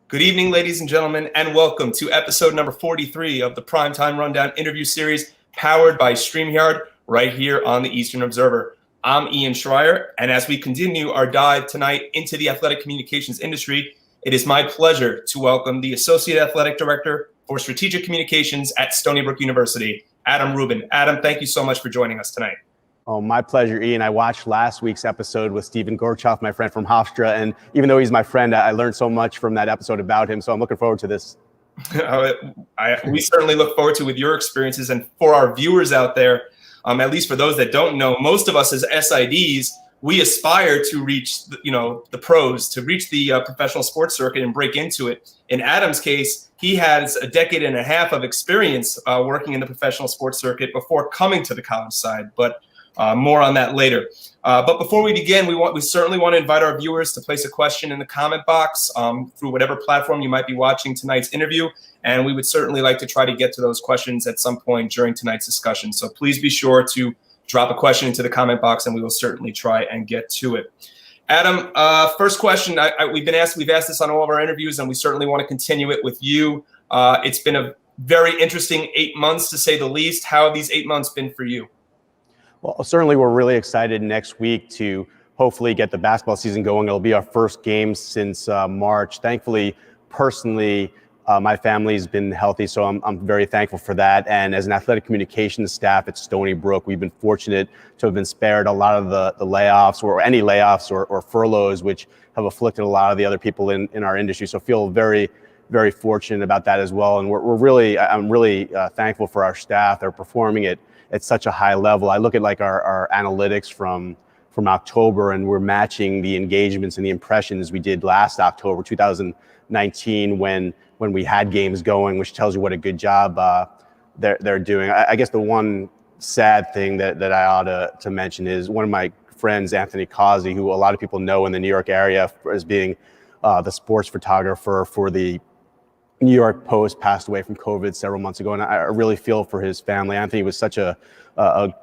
Good evening, ladies and gentlemen, and welcome to episode number 43 of the Primetime Rundown interview series powered by StreamYard right here on the Eastern Observer. I'm Ian Schraier, and as we continue our dive tonight into the athletic communications industry, it is my pleasure to welcome the Associate Athletic Director for Strategic Communications at Stony Brook University, Adam Rubin. Adam, thank you so much for joining us tonight. Oh, my pleasure, Ian. I watched last week's episode with Stephen Gorchoff, my friend from Hofstra, and even though he's my friend, I learned so much from that episode about him, so I'm looking forward to this. We certainly look forward to with your experiences, and for our viewers out there, at least for those that don't know, most of us as SIDs, we aspire to reach the pros, to reach the professional sports circuit and break into it. In Adam's case, he has a decade and a half of experience working in the professional sports circuit before coming to the college side, but more on that later. But before we begin, we certainly want to invite our viewers to place a question in the comment box through whatever platform you might be watching tonight's interview. And we would certainly like to try to get to those questions at some point during tonight's discussion. So please be sure to drop a question into the comment box and we will certainly try and get to it. Adam, first question, we've asked this on all of our interviews, and we certainly want to continue it with you. It's been a very interesting 8 months, to say the least. How have these 8 months been for you? Well, certainly we're really excited next week to hopefully get the basketball season going. It'll be our first game since March. Thankfully, personally, my family's been healthy, so I'm very thankful for that. And as an athletic communications staff at Stony Brook, we've been fortunate to have been spared a lot of the layoffs or any layoffs or furloughs, which have afflicted a lot of the other people in our industry. So feel very, very fortunate about that as well. And I'm really thankful for our staff. They're performing at such a high level. I look at like our analytics from October, and we're matching the engagements and the impressions we did last October, 2019, when we had games going, which tells you what a good job they're doing. I guess the one sad thing that I ought to mention is one of my friends, Anthony Causey, who a lot of people know in the New York area as being the sports photographer for the New York Post, passed away from COVID several months ago, and I really feel for his family. Anthony was such a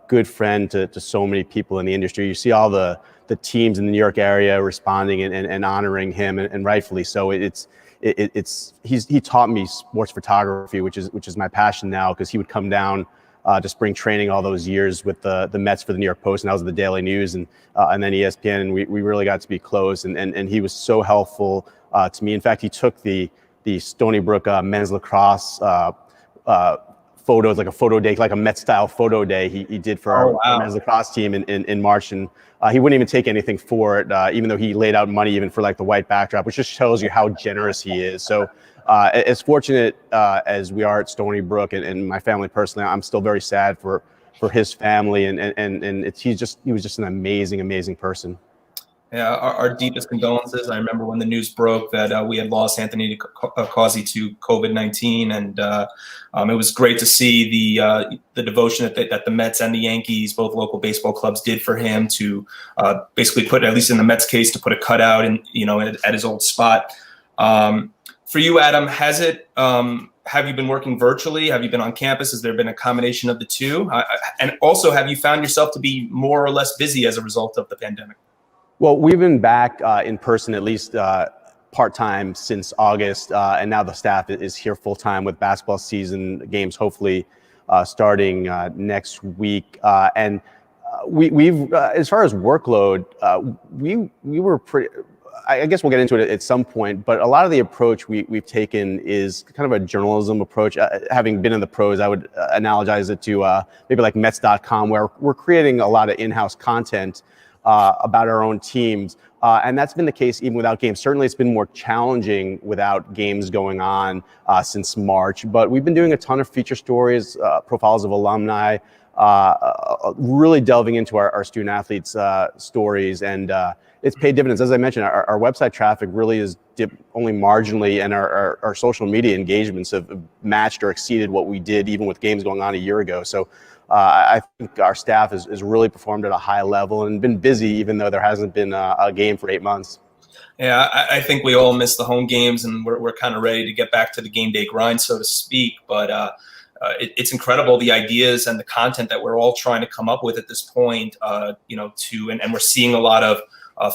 good friend to so many people in the industry. You see all the teams in the New York area responding and honoring him, and rightfully so. He taught me sports photography, which is my passion now, because he would come down to spring training all those years with the Mets for the New York Post, and I was the Daily News and then ESPN, and we really got to be close, and he was so helpful to me. In fact, he took the Stony Brook men's lacrosse photos, like a photo day, like a Met-style photo day he did for our men's lacrosse team in March. And he wouldn't even take anything for it, even though he laid out money even for like the white backdrop, which just shows you how generous he is. So as fortunate as we are at Stony Brook and my family personally, I'm still very sad for his family. And he was just an amazing person. Yeah, our deepest condolences. I remember when the news broke that we had lost Anthony Causey to COVID-19, and it was great to see the devotion that the Mets and the Yankees, both local baseball clubs, did for him to basically put, at least in the Mets case, to put a cutout at his old spot. For you, Adam, have you been working virtually? Have you been on campus? Has there been a combination of the two? And also, have you found yourself to be more or less busy as a result of the pandemic? Well, we've been back in person at least part-time since August, and now the staff is here full-time with basketball season games hopefully starting next week. And we've as far as workload, we were pretty, I guess we'll get into it at some point, but a lot of the approach we've taken is kind of a journalism approach. Having been in the pros, I would analogize it to maybe like Mets.com, where we're creating a lot of in-house content about our own teams. And that's been the case even without games. Certainly it's been more challenging without games going on since March, but we've been doing a ton of feature stories, profiles of alumni, really delving into our student athletes' stories, and it's paid dividends. As I mentioned, our website traffic really is dipped only marginally, and our social media engagements have matched or exceeded what we did even with games going on a year ago. So I think our staff has really performed at a high level and been busy, even though there hasn't been a game for 8 months. Yeah, I think we all miss the home games, and we're kind of ready to get back to the game day grind, so to speak. But it's incredible, the ideas and the content that we're all trying to come up with at this point. And we're seeing a lot of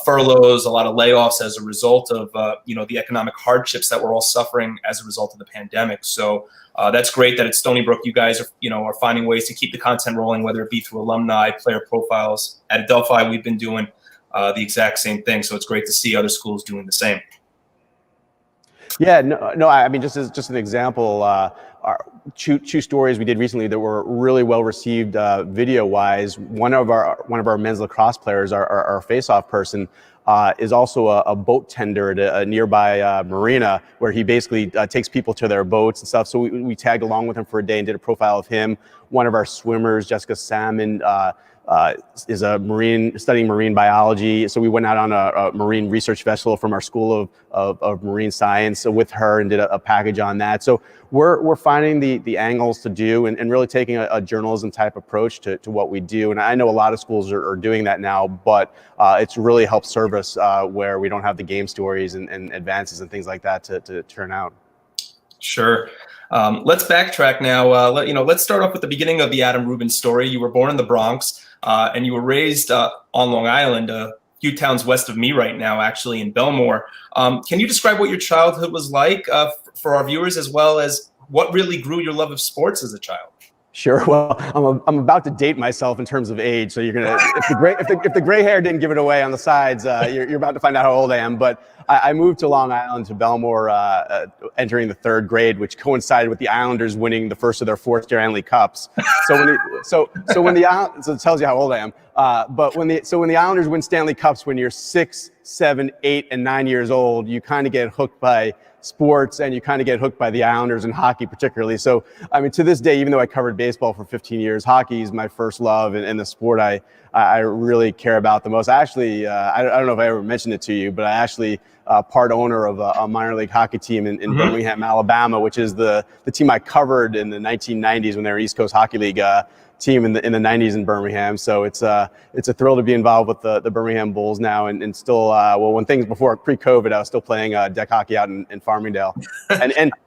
furloughs, a lot of layoffs as a result of the economic hardships that we're all suffering as a result of the pandemic. So that's great that at Stony Brook you guys are finding ways to keep the content rolling, whether it be through alumni, player profiles. At Adelphi, we've been doing the exact same thing. So it's great to see other schools doing the same. Yeah, no. I mean, just an example, our two stories we did recently that were really well received video-wise. One of our men's lacrosse players, our face-off person, is also a boat tender at a nearby marina, where he basically takes people to their boats and stuff. So we tagged along with him for a day and did a profile of him. One of our swimmers, Jessica Salmon, is studying marine biology. So we went out on a marine research vessel from our School of Marine Science with her and did a package on that. So we're finding the angles to do and really taking a journalism type approach to what we do. And I know a lot of schools are doing that now, but it's really helped serve us where we don't have the game stories and advances and things like that to turn out. Sure. Let's backtrack now. Let's start off with the beginning of the Adam Rubin story. You were born in the Bronx, and you were raised on Long Island, a few towns west of me right now, actually in Belmore. Can you describe what your childhood was like for our viewers, as well as what really grew your love of sports as a child? Sure. Well, I'm about to date myself in terms of age, so you're gonna if the gray hair didn't give it away on the sides, you're about to find out how old I am. But I moved to Long Island, to Belmore, entering the third grade, which coincided with the Islanders winning the first of their 4 Stanley Cups. So it tells you how old I am. But when the Islanders win Stanley Cups when you're 6, 7, 8, and 9 years old, you kind of get hooked by sports, and you kind of get hooked by the Islanders and hockey particularly. So, I mean, to this day, even though I covered baseball for 15 years, hockey is my first love and the sport I really care about the most. I actually, I don't know if I ever mentioned it to you, but I actually part owner of a minor league hockey team in Birmingham, Alabama, which is the team I covered in the 1990s when they were East Coast Hockey League team in the 90s in Birmingham. So it's a thrill to be involved with the Birmingham Bulls now, and still when things before pre-COVID, I was still playing deck hockey out in Farmingdale,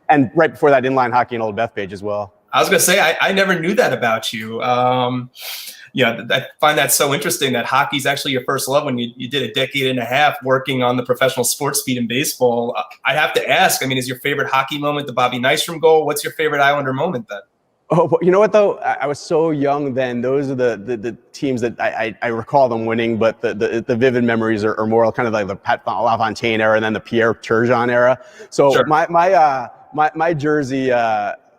and right before that, inline hockey in Old Bethpage as well. I was gonna say I never knew that about you. I find that so interesting that hockey's actually your first love when you did a decade and a half working on the professional sports beat in baseball. I have to ask, I mean, is your favorite hockey moment the Bobby Nystrom goal? What's your favorite Islander moment then? Oh, you know what though? I was so young then. Those are the teams that I recall them winning, but the vivid memories are more kind of like the Pat LaFontaine era and then the Pierre Turgeon era. So sure. My jersey.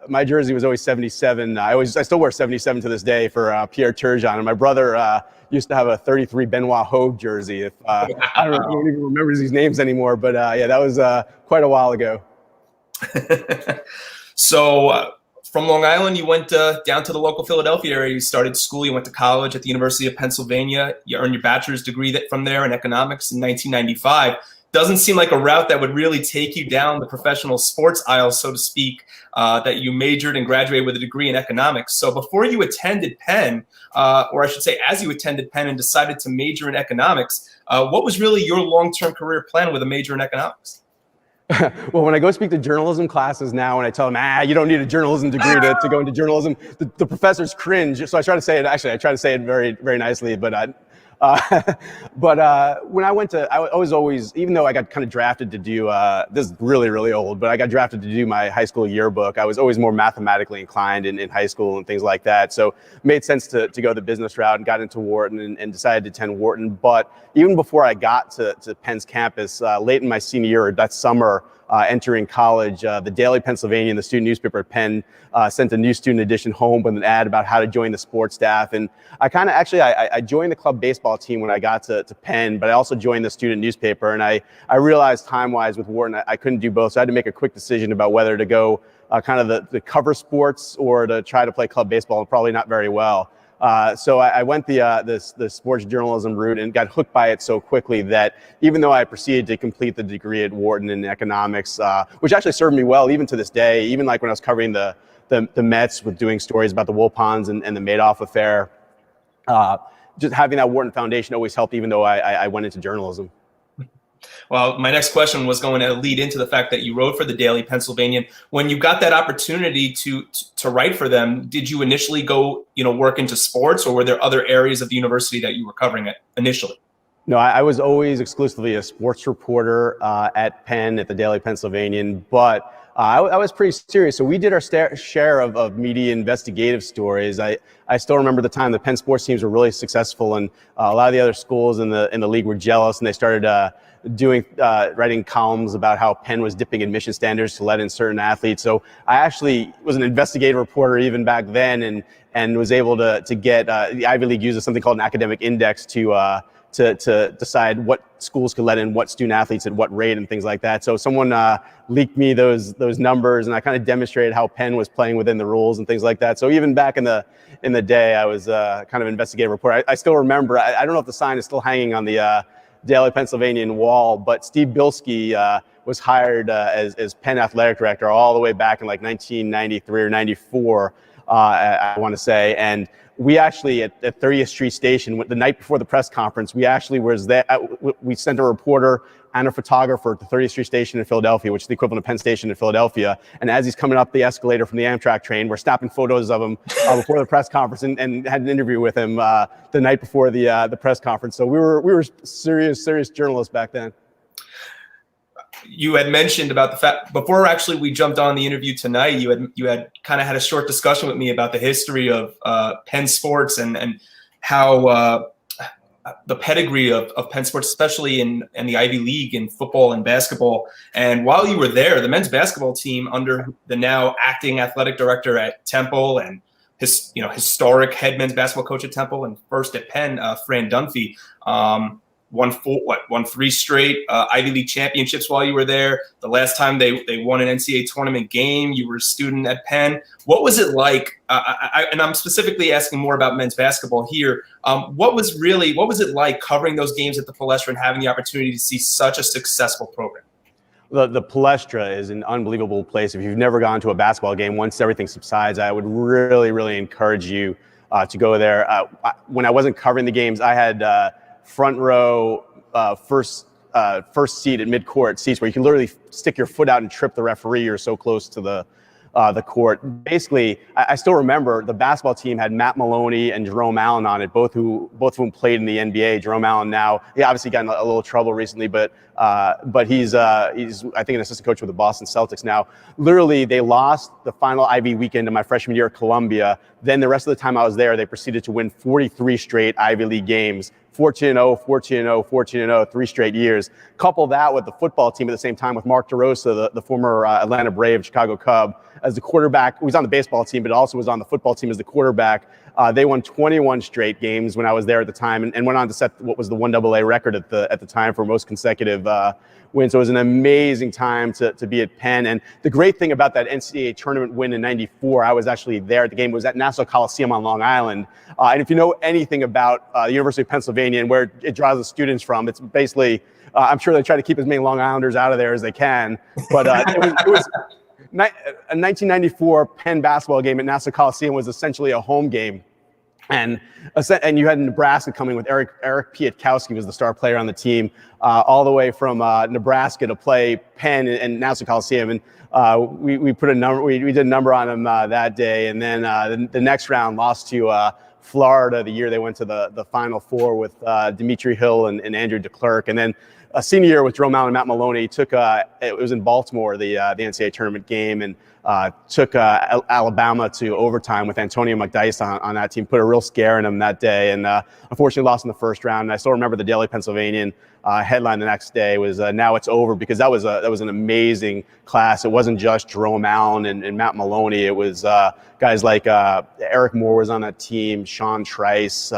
My jersey was always 77. I still wear 77 to this day for Pierre Turgeon. And my brother used to have a 33 Benoit Hogue jersey. If I don't even remember these names anymore, but yeah, that was quite a while ago. So from Long Island, you went down to the local Philadelphia area. You started school. You went to college at the University of Pennsylvania. You earned your bachelor's degree from there in economics in 1995. Doesn't seem like a route that would really take you down the professional sports aisle, so to speak, that you majored and graduated with a degree in economics. So before you attended Penn, or I should say as you attended Penn and decided to major in economics, what was really your long-term career plan with a major in economics? Well, when I go speak to journalism classes now and I tell them, you don't need a journalism degree to go into journalism, the professors cringe. So I try to say it very, very nicely, but when I went to, I was always, even though I got kind of drafted to do, this is really, really old, but I got drafted to do my high school yearbook. I was always more mathematically inclined in high school and things like that. So it made sense to go the business route and got into Wharton and decided to attend Wharton. But even before I got to Penn's campus, late in my senior year, that summer, entering college, the Daily Pennsylvanian, the student newspaper at Penn, sent a new student edition home with an ad about how to join the sports staff. And I joined the club baseball team when I got to Penn, but I also joined the student newspaper. And I realized time-wise with Wharton, I couldn't do both. So I had to make a quick decision about whether to go kind of the cover sports or to try to play club baseball, and probably not very well. So I went the sports journalism route and got hooked by it so quickly that even though I proceeded to complete the degree at Wharton in economics, which actually served me well even to this day, even like when I was covering the Mets with doing stories about the Wilpons and the Madoff affair, just having that Wharton foundation always helped, even though I went into journalism. Well, my next question was going to lead into the fact that you wrote for the Daily Pennsylvanian. When you got that opportunity to write for them, did you initially go, work into sports, or were there other areas of the university that you were covering it initially? No, I was always exclusively a sports reporter at Penn at the Daily Pennsylvanian, but I was pretty serious. So we did our share of media investigative stories. I still remember the time the Penn sports teams were really successful, and a lot of the other schools in the league were jealous, and they started writing columns about how Penn was dipping admission standards to let in certain athletes. So I actually was an investigative reporter even back then, and was able to get the Ivy League uses something called an academic index to decide what schools could let in what student athletes at what rate and things like that. So someone leaked me those numbers, and I kind of demonstrated how Penn was playing within the rules and things like that. So even back in the day, I was kind of an investigative reporter. I still remember. I don't know if the sign is still hanging on the Daily Pennsylvanian wall, but Steve Bilski was hired as Penn athletic director all the way back in like 1993 or 94, I want to say, and we actually at 30th Street Station, the night before the press conference, we actually was there. We sent a reporter and a photographer to 30th Street Station in Philadelphia, which is the equivalent of Penn Station in Philadelphia. And as he's coming up the escalator from the Amtrak train, we're snapping photos of him before the press conference, and had an interview with him the night before the press conference. So we were serious journalists back then. You had mentioned about the fact before actually we jumped on the interview tonight, you had kind of had a short discussion with me about the history of Penn sports and how the pedigree of Penn sports, especially in the Ivy League in football and basketball. And while you were there, the men's basketball team under the now acting athletic director at Temple and historic head men's basketball coach at Temple and first at Penn, Fran Dunphy, won 3 straight Ivy League championships while you were there. The last time they won an NCAA tournament game, you were a student at Penn. What was it like? And I'm specifically asking more about men's basketball here. What was it like covering those games at the Palestra and having the opportunity to see such a successful program? The Palestra is an unbelievable place. If you've never gone to a basketball game, once everything subsides, I would really encourage you to go there. When I wasn't covering the games, I had front row, first seat at midcourt seats where you can literally stick your foot out and trip the referee. You're so close to the court. Basically, I still remember the basketball team had Matt Maloney and Jerome Allen on it, both of whom played in the NBA. Jerome Allen now, he obviously got in a little trouble recently, but he's I think an assistant coach with the Boston Celtics now. Literally, they lost the final Ivy weekend of my freshman year at Columbia. Then the rest of the time I was there, they proceeded to win 43 straight Ivy League games. 14-0, 14-0, 14-0, 3 straight years. Couple that with the football team at the same time with Mark DeRosa, the former Atlanta Brave, Chicago Cub, as the quarterback. He was on the baseball team, but also was on the football team as the quarterback. They won 21 straight games when I was there at the time, and went on to set what was the 1AA record at the time for most consecutive wins. So it was an amazing time to be at Penn. And the great thing about that NCAA tournament win in '94, I was actually there at the game. It was at Nassau Coliseum on Long Island. And if you know anything about the University of Pennsylvania and where it draws the students from, it's basically, I'm sure they try to keep as many Long Islanders out of there as they can. But it was a 1994 Penn basketball game at Nassau Coliseum was essentially a home game. And you had Nebraska coming with Eric Piatkowski was the star player on the team, all the way from Nebraska to play Penn and Nassau Coliseum. And we put a number, we did a number on him that day. And then the next round lost to Florida the year they went to the Final Four with Dimitri Hill and Andrew DeClercq. And then a senior year with Jerome Allen and Matt Maloney, took it was in Baltimore, the NCAA tournament game, and took Alabama to overtime with Antonio McDyess on that team, put a real scare in them that day, and unfortunately lost in the first round. And I still remember the Daily Pennsylvanian headline the next day was "Now it's over," because that was an amazing class. It wasn't just Jerome Allen and Matt Maloney. It was guys like Eric Moore was on that team, Sean Trice,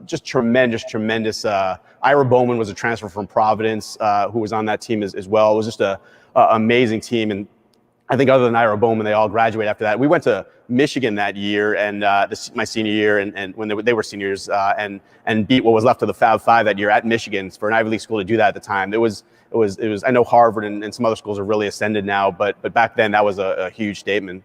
just tremendous. Ira Bowman was a transfer from Providence who was on that team as well. It was just a amazing team. And I think other than Ira Bowman, they all graduated after that. We went to Michigan that year and my senior year and when they were seniors and beat what was left of the Fab Five that year at Michigan. For an Ivy League school to do that at the time, it was. I know Harvard and some other schools are really ascended now, but back then that was a huge statement.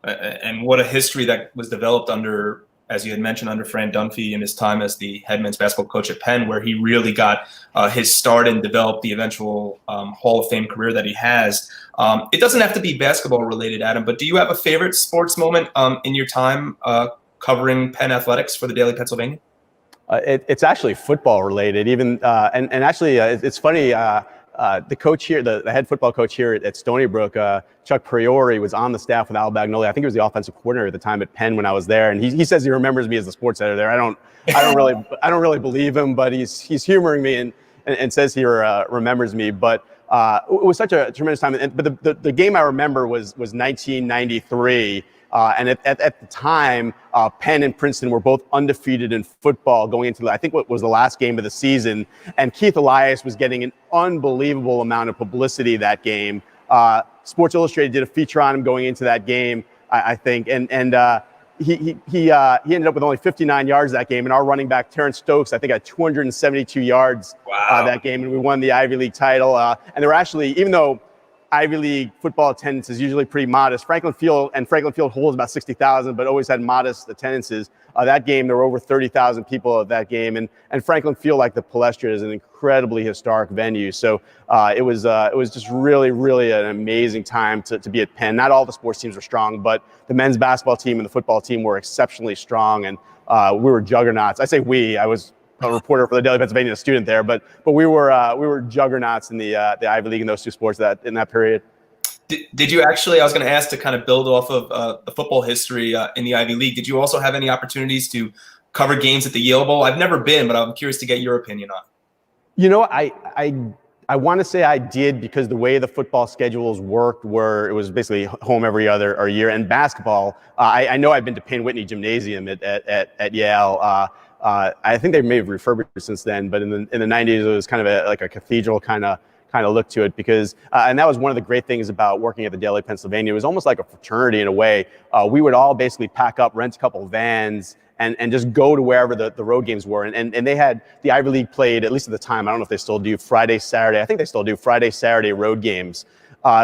And what a history that was developed under, as you had mentioned, under Fran Dunphy in his time as the head men's basketball coach at Penn, where he really got his start and developed the eventual Hall of Fame career that he has. It doesn't have to be basketball related, Adam, but do you have a favorite sports moment in your time covering Penn athletics for the Daily Pennsylvanian? It's actually football related. Even and actually, it's funny. The coach here, the head football coach here at Stony Brook, Chuck Priori, was on the staff with Al Bagnoli. I think he was the offensive coordinator at the time at Penn when I was there, and he says he remembers me as the sports editor there. I don't really believe him, but he's humoring me and says he remembers me. But it was such a tremendous time. But the game I remember was 1993. And at the time, Penn and Princeton were both undefeated in football going into, I think, what was the last game of the season. And Keith Elias was getting an unbelievable amount of publicity that game. Sports Illustrated did a feature on him going into that game, I think. And he ended up with only 59 yards that game. And our running back, Terrence Stokes, I think had 272 yards that game. And we won the Ivy League title. And there were actually, even though Ivy League football attendance is usually pretty modest. Franklin Field holds about 60,000, but always had modest attendances. That game, there were over 30,000 people at that game, and Franklin Field, like the Palestra, is an incredibly historic venue. So it was just really, really an amazing time to be at Penn. Not all the sports teams were strong, but the men's basketball team and the football team were exceptionally strong, and we were juggernauts. I say we. I was a reporter for the Daily Pennsylvania, a student there, but we were juggernauts in the Ivy League in those two sports in that period. Did you actually? I was going to ask to kind of build off of the football history in the Ivy League. Did you also have any opportunities to cover games at the Yale Bowl? I've never been, but I'm curious to get your opinion on. You know, I want to say I did, because the way the football schedules worked, where it was basically home every other year, and basketball. I know I've been to Payne Whitney Gymnasium at Yale. I think they may have refurbished it since then, but in the 90s, it was kind of like a cathedral kind of look to it, because and that was one of the great things about working at the Daily Pennsylvania. It was almost like a fraternity in a way. We would all basically pack up, rent a couple of vans, and just go to wherever the road games were. And they had, the Ivy League played, at least at the time, I don't know if they still do, Friday, Saturday. I think they still do Friday, Saturday road games.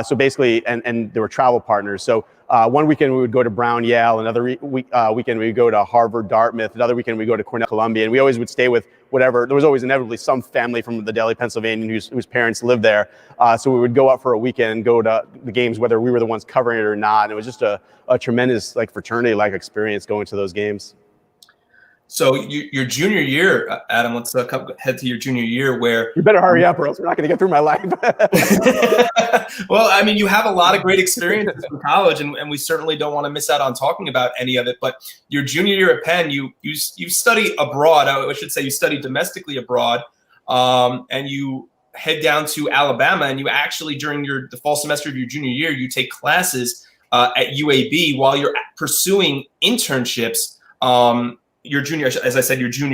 So basically, and there were travel partners. So one weekend we would go to Brown, Yale. Another weekend we would go to Harvard, Dartmouth. Another weekend we go to Cornell, Columbia. And we always would stay with whatever. There was always inevitably some family from the Daily Pennsylvanian whose parents lived there. So we would go up for a weekend and go to the games, whether we were the ones covering it or not. And it was just a tremendous fraternity-like experience going to those games. So your junior year, Adam, let's head to your junior year where... You better hurry up or else we're not going to get through my life. Well, I mean, you have a lot of great experiences in college, and we certainly don't want to miss out on talking about any of it. But your junior year at Penn, you study abroad. I should say you study domestically abroad, and you head down to Alabama, and you actually, during the fall semester of your junior year, you take classes at UAB while you're pursuing internships. Your junior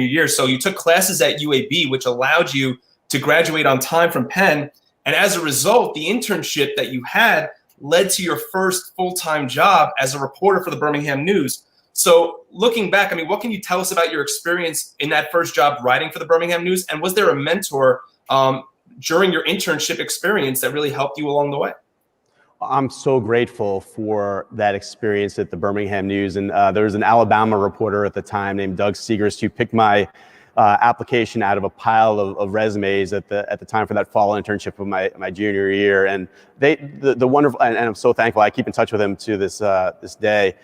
year. So you took classes at UAB, which allowed you to graduate on time from Penn. And as a result, the internship that you had led to your first full-time job as a reporter for the Birmingham News. So looking back, I mean, what can you tell us about your experience in that first job writing for the Birmingham News? And was there a mentor during your internship experience that really helped you along the way? I'm so grateful for that experience at the Birmingham News. And there was an Alabama reporter at the time named Doug Segrist who picked my application out of a pile of resumes at the time for that fall internship of my junior year. And the wonderful, and I'm so thankful, I keep in touch with him to this day.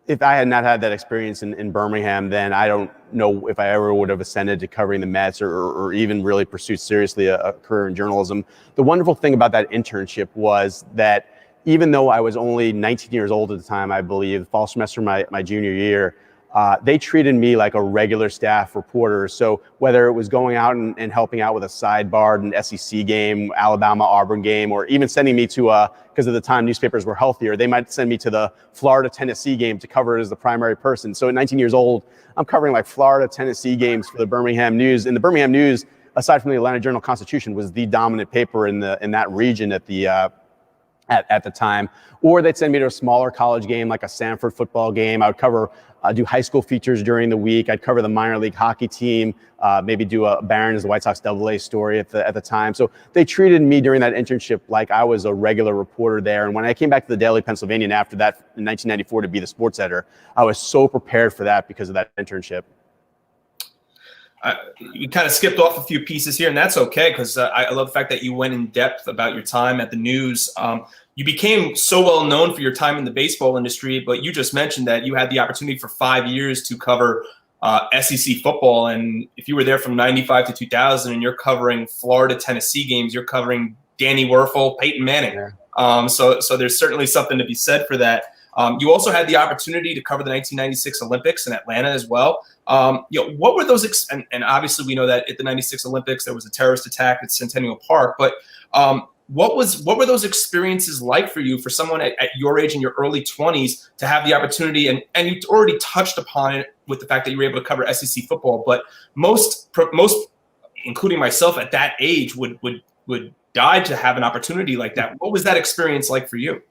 If I had not had that experience in Birmingham, then I don't know if I ever would have ascended to covering the Mets or even really pursued seriously a career in journalism. The wonderful thing about that internship was that even though I was only 19 years old at the time, I believe, fall semester of my junior year, they treated me like a regular staff reporter. So whether it was going out and helping out with a sidebar, an SEC game, Alabama-Auburn game, or even sending me to, because at the time newspapers were healthier, they might send me to the Florida-Tennessee game to cover it as the primary person. So at 19 years old, I'm covering like Florida-Tennessee games for the Birmingham News. And the Birmingham News, aside from the Atlanta Journal-Constitution, was the dominant paper in that region at the time. Or they'd send me to a smaller college game, like a Sanford football game. I would do high school features during the week. I'd cover the minor league hockey team, maybe do a Barron's, the White Sox AA story at the time. So they treated me during that internship like I was a regular reporter there. And when I came back to the Daily Pennsylvanian after that in 1994 to be the sports editor, I was so prepared for that because of that internship. You kind of skipped off a few pieces here, and that's okay, because I love the fact that you went in depth about your time at the news. You became so well known for your time in the baseball industry, but you just mentioned that you had the opportunity for 5 years to cover SEC football. And if you were there from 95 to 2000 and you're covering Florida, Tennessee games, you're covering Danny Werfel, Peyton Manning. Yeah. So there's certainly something to be said for that. You also had the opportunity to cover the 1996 Olympics in Atlanta as well. What were those? And obviously we know that at the 96 Olympics, there was a terrorist attack at Centennial Park, but what were those experiences like for you, for someone at your age in your early 20s, to have the opportunity? And you already touched upon it with the fact that you were able to cover SEC football, but most, including myself at that age, would die to have an opportunity like that. What was that experience like for you?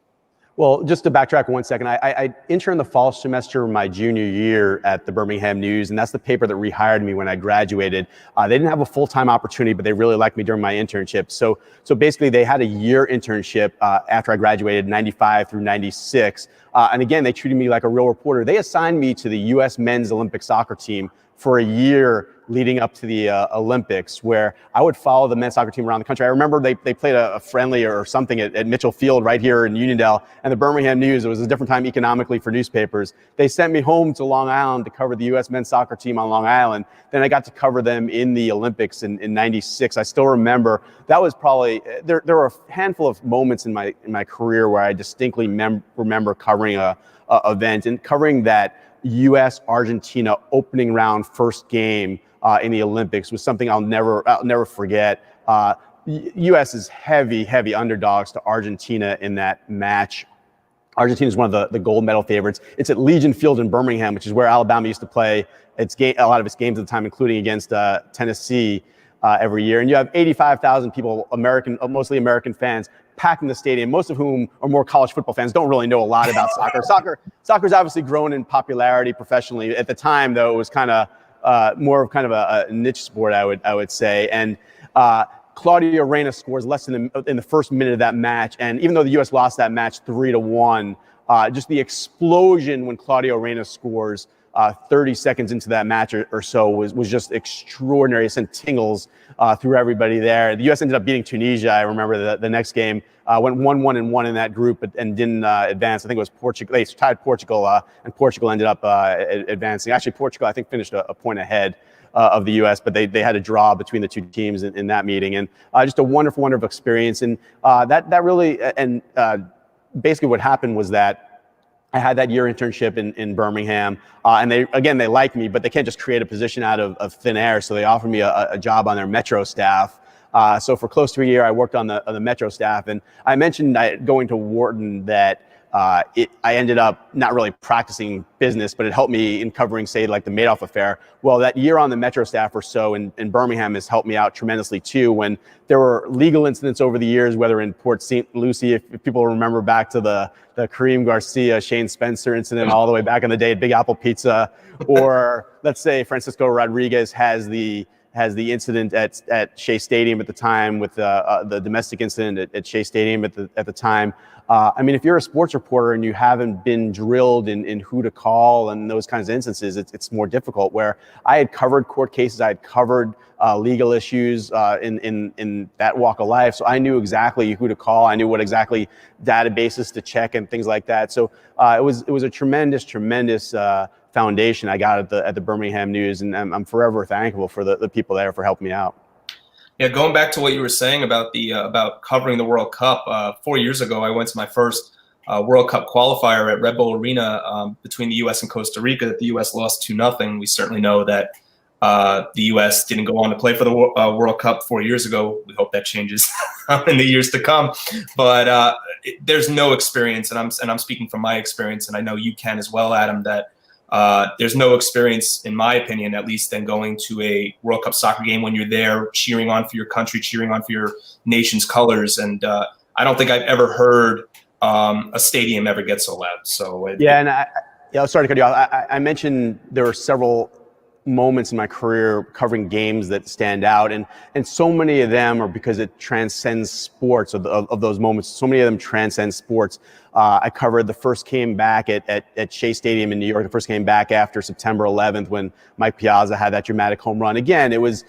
Well, just to backtrack 1 second, I interned the fall semester my junior year at the Birmingham News, and that's the paper that rehired me when I graduated. They didn't have a full-time opportunity, but they really liked me during my internship. So basically, they had a year internship after I graduated, 95 through 96. And again, they treated me like a real reporter. They assigned me to the U.S. men's Olympic soccer team for a year leading up to the Olympics, where I would follow the men's soccer team around the country. I remember they played a friendly or something at Mitchell Field right here in Uniondale, and the Birmingham News, it was a different time economically for newspapers. They sent me home to Long Island to cover the U.S. men's soccer team on Long Island. Then I got to cover them in the Olympics in 96. I still remember that was probably, there were a handful of moments in my career where I distinctly remember covering a event, and covering that U.S.-Argentina opening round first game in the Olympics was something I'll never forget. U.S. is heavy underdogs to Argentina in that match. Argentina is one of the gold medal favorites. It's at Legion Field in Birmingham, which is where Alabama used to play a lot of its games at the time, including against Tennessee every year. And you have 85,000 people, mostly American fans, packing the stadium, most of whom are more college football fans, don't really know a lot about soccer. Soccer's obviously grown in popularity professionally. At the time, though, it was kind of more of kind of a niche sport, I would say. And Claudio Reyna scores less than in the first minute of that match. And even though the U.S. lost that match 3-1, just the explosion when Claudio Reyna scores 30 seconds into that match or so was just extraordinary. It sent tingles through everybody there. The U.S. ended up beating Tunisia. I remember the next game went 1-1-1 in that group, and didn't advance. I think it was Portugal. They tied Portugal, and Portugal ended up advancing. Actually, Portugal, I think, finished a point ahead of the U.S., but they had a draw between the two teams in that meeting. And just a wonderful experience. And that really, and basically what happened was that I had that year internship in Birmingham, and they like me, but they can't just create a position out of thin air. So they offered me a job on their Metro staff. So for close to a year, I worked on the Metro staff. And I mentioned going to Wharton that I ended up not really practicing business, but it helped me in covering, say, like the Madoff affair. Well, that year on the Metro staff or so in Birmingham has helped me out tremendously too. When there were legal incidents over the years, whether in Port St. Lucie, if people remember back to the Kareem Garcia, Shane Spencer incident all the way back in the day at Big Apple Pizza, or let's say Francisco Rodriguez has the incident at Shea Stadium at the time with the domestic incident at Shea Stadium at the time. I mean, if you're a sports reporter and you haven't been drilled in who to call and those kinds of instances, it's more difficult. Where I had covered court cases, I had covered legal issues in that walk of life, so I knew exactly who to call. I knew what exactly databases to check and things like that. So it was a tremendous foundation I got at the Birmingham News, and I'm forever thankful for the people there for helping me out. Yeah, going back to what you were saying about about covering the World Cup, 4 years ago, I went to my first World Cup qualifier at Red Bull Arena between the U.S. and Costa Rica. That the U.S. lost 2-0. We certainly know that the U.S. didn't go on to play for the World Cup 4 years ago. We hope that changes in the years to come. But there's no experience, and I'm speaking from my experience, and I know you can as well, Adam, that there's no experience, in my opinion, at least, than going to a World Cup soccer game when you're there cheering on for your country, cheering on for your nation's colors. And I don't think I've ever heard a stadium ever get so loud. So sorry to cut you off. I mentioned there were several moments in my career covering games that stand out, and so many of them are because it transcends sports. Of those moments, so many of them transcend sports. I covered the first game back at Shea Stadium in New York. The first game back after September 11th when Mike Piazza had that dramatic home run. Again, it was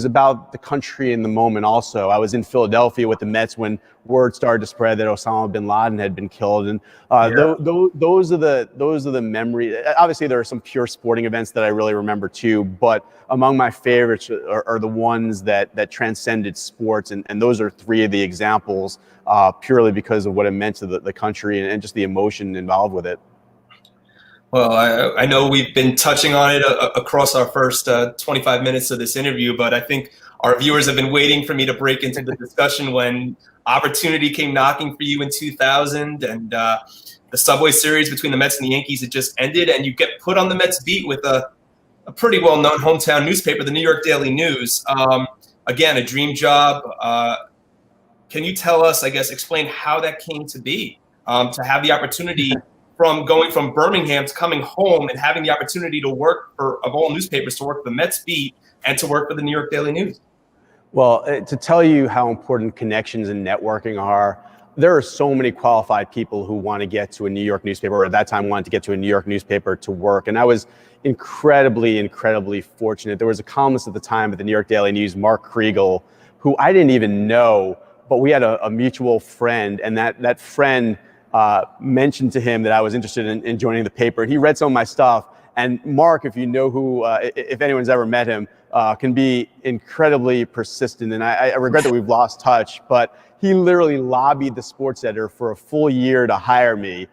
about the country in the moment. Also, I was in Philadelphia with the Mets when word started to spread that Osama bin Laden had been killed, and those are the memories. Obviously, there are some pure sporting events that I really remember too, but among my favorites are the ones that transcended sports, and those are three of the examples, purely because of what it meant to the country and just the emotion involved with it. Well, I know we've been touching on it across our first 25 minutes of this interview, but I think our viewers have been waiting for me to break into the discussion when opportunity came knocking for you in 2000, and the Subway Series between the Mets and the Yankees had just ended, and you get put on the Mets beat with a pretty well-known hometown newspaper, the New York Daily News. Again, a dream job. Can you tell us, explain how that came to be, to have the opportunity from going from Birmingham to coming home and having the opportunity to work of all newspapers, to work for the Mets beat and to work for the New York Daily News? Well, to tell you how important connections and networking are, there are so many qualified people who want to get to a New York newspaper, or at that time wanted to get to a New York newspaper to work. And I was incredibly fortunate. There was a columnist at the time at the New York Daily News, Mark Kriegel, who I didn't even know, but we had a mutual friend, and that friend mentioned to him that I was interested in joining the paper. And he read some of my stuff. And Mark, if you know if anyone's ever met him, can be incredibly persistent. And I regret that we've lost touch, but he literally lobbied the sports editor for a full year to hire me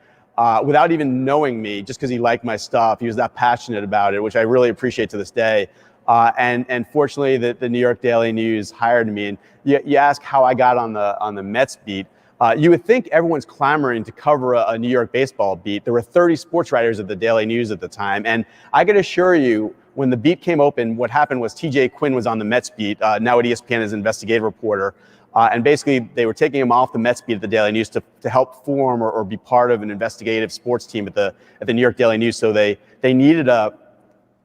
without even knowing me, just because he liked my stuff. He was that passionate about it, which I really appreciate to this day. And fortunately, the New York Daily News hired me. And you ask how I got on the Mets beat. You would think everyone's clamoring to cover a New York baseball beat. There were 30 sports writers at the Daily News at the time. And I can assure you, when the beat came open, what happened was TJ Quinn was on the Mets beat, now at ESPN as an investigative reporter. And basically, they were taking him off the Mets beat at the Daily News to help form or be part of an investigative sports team at the New York Daily News. So they needed a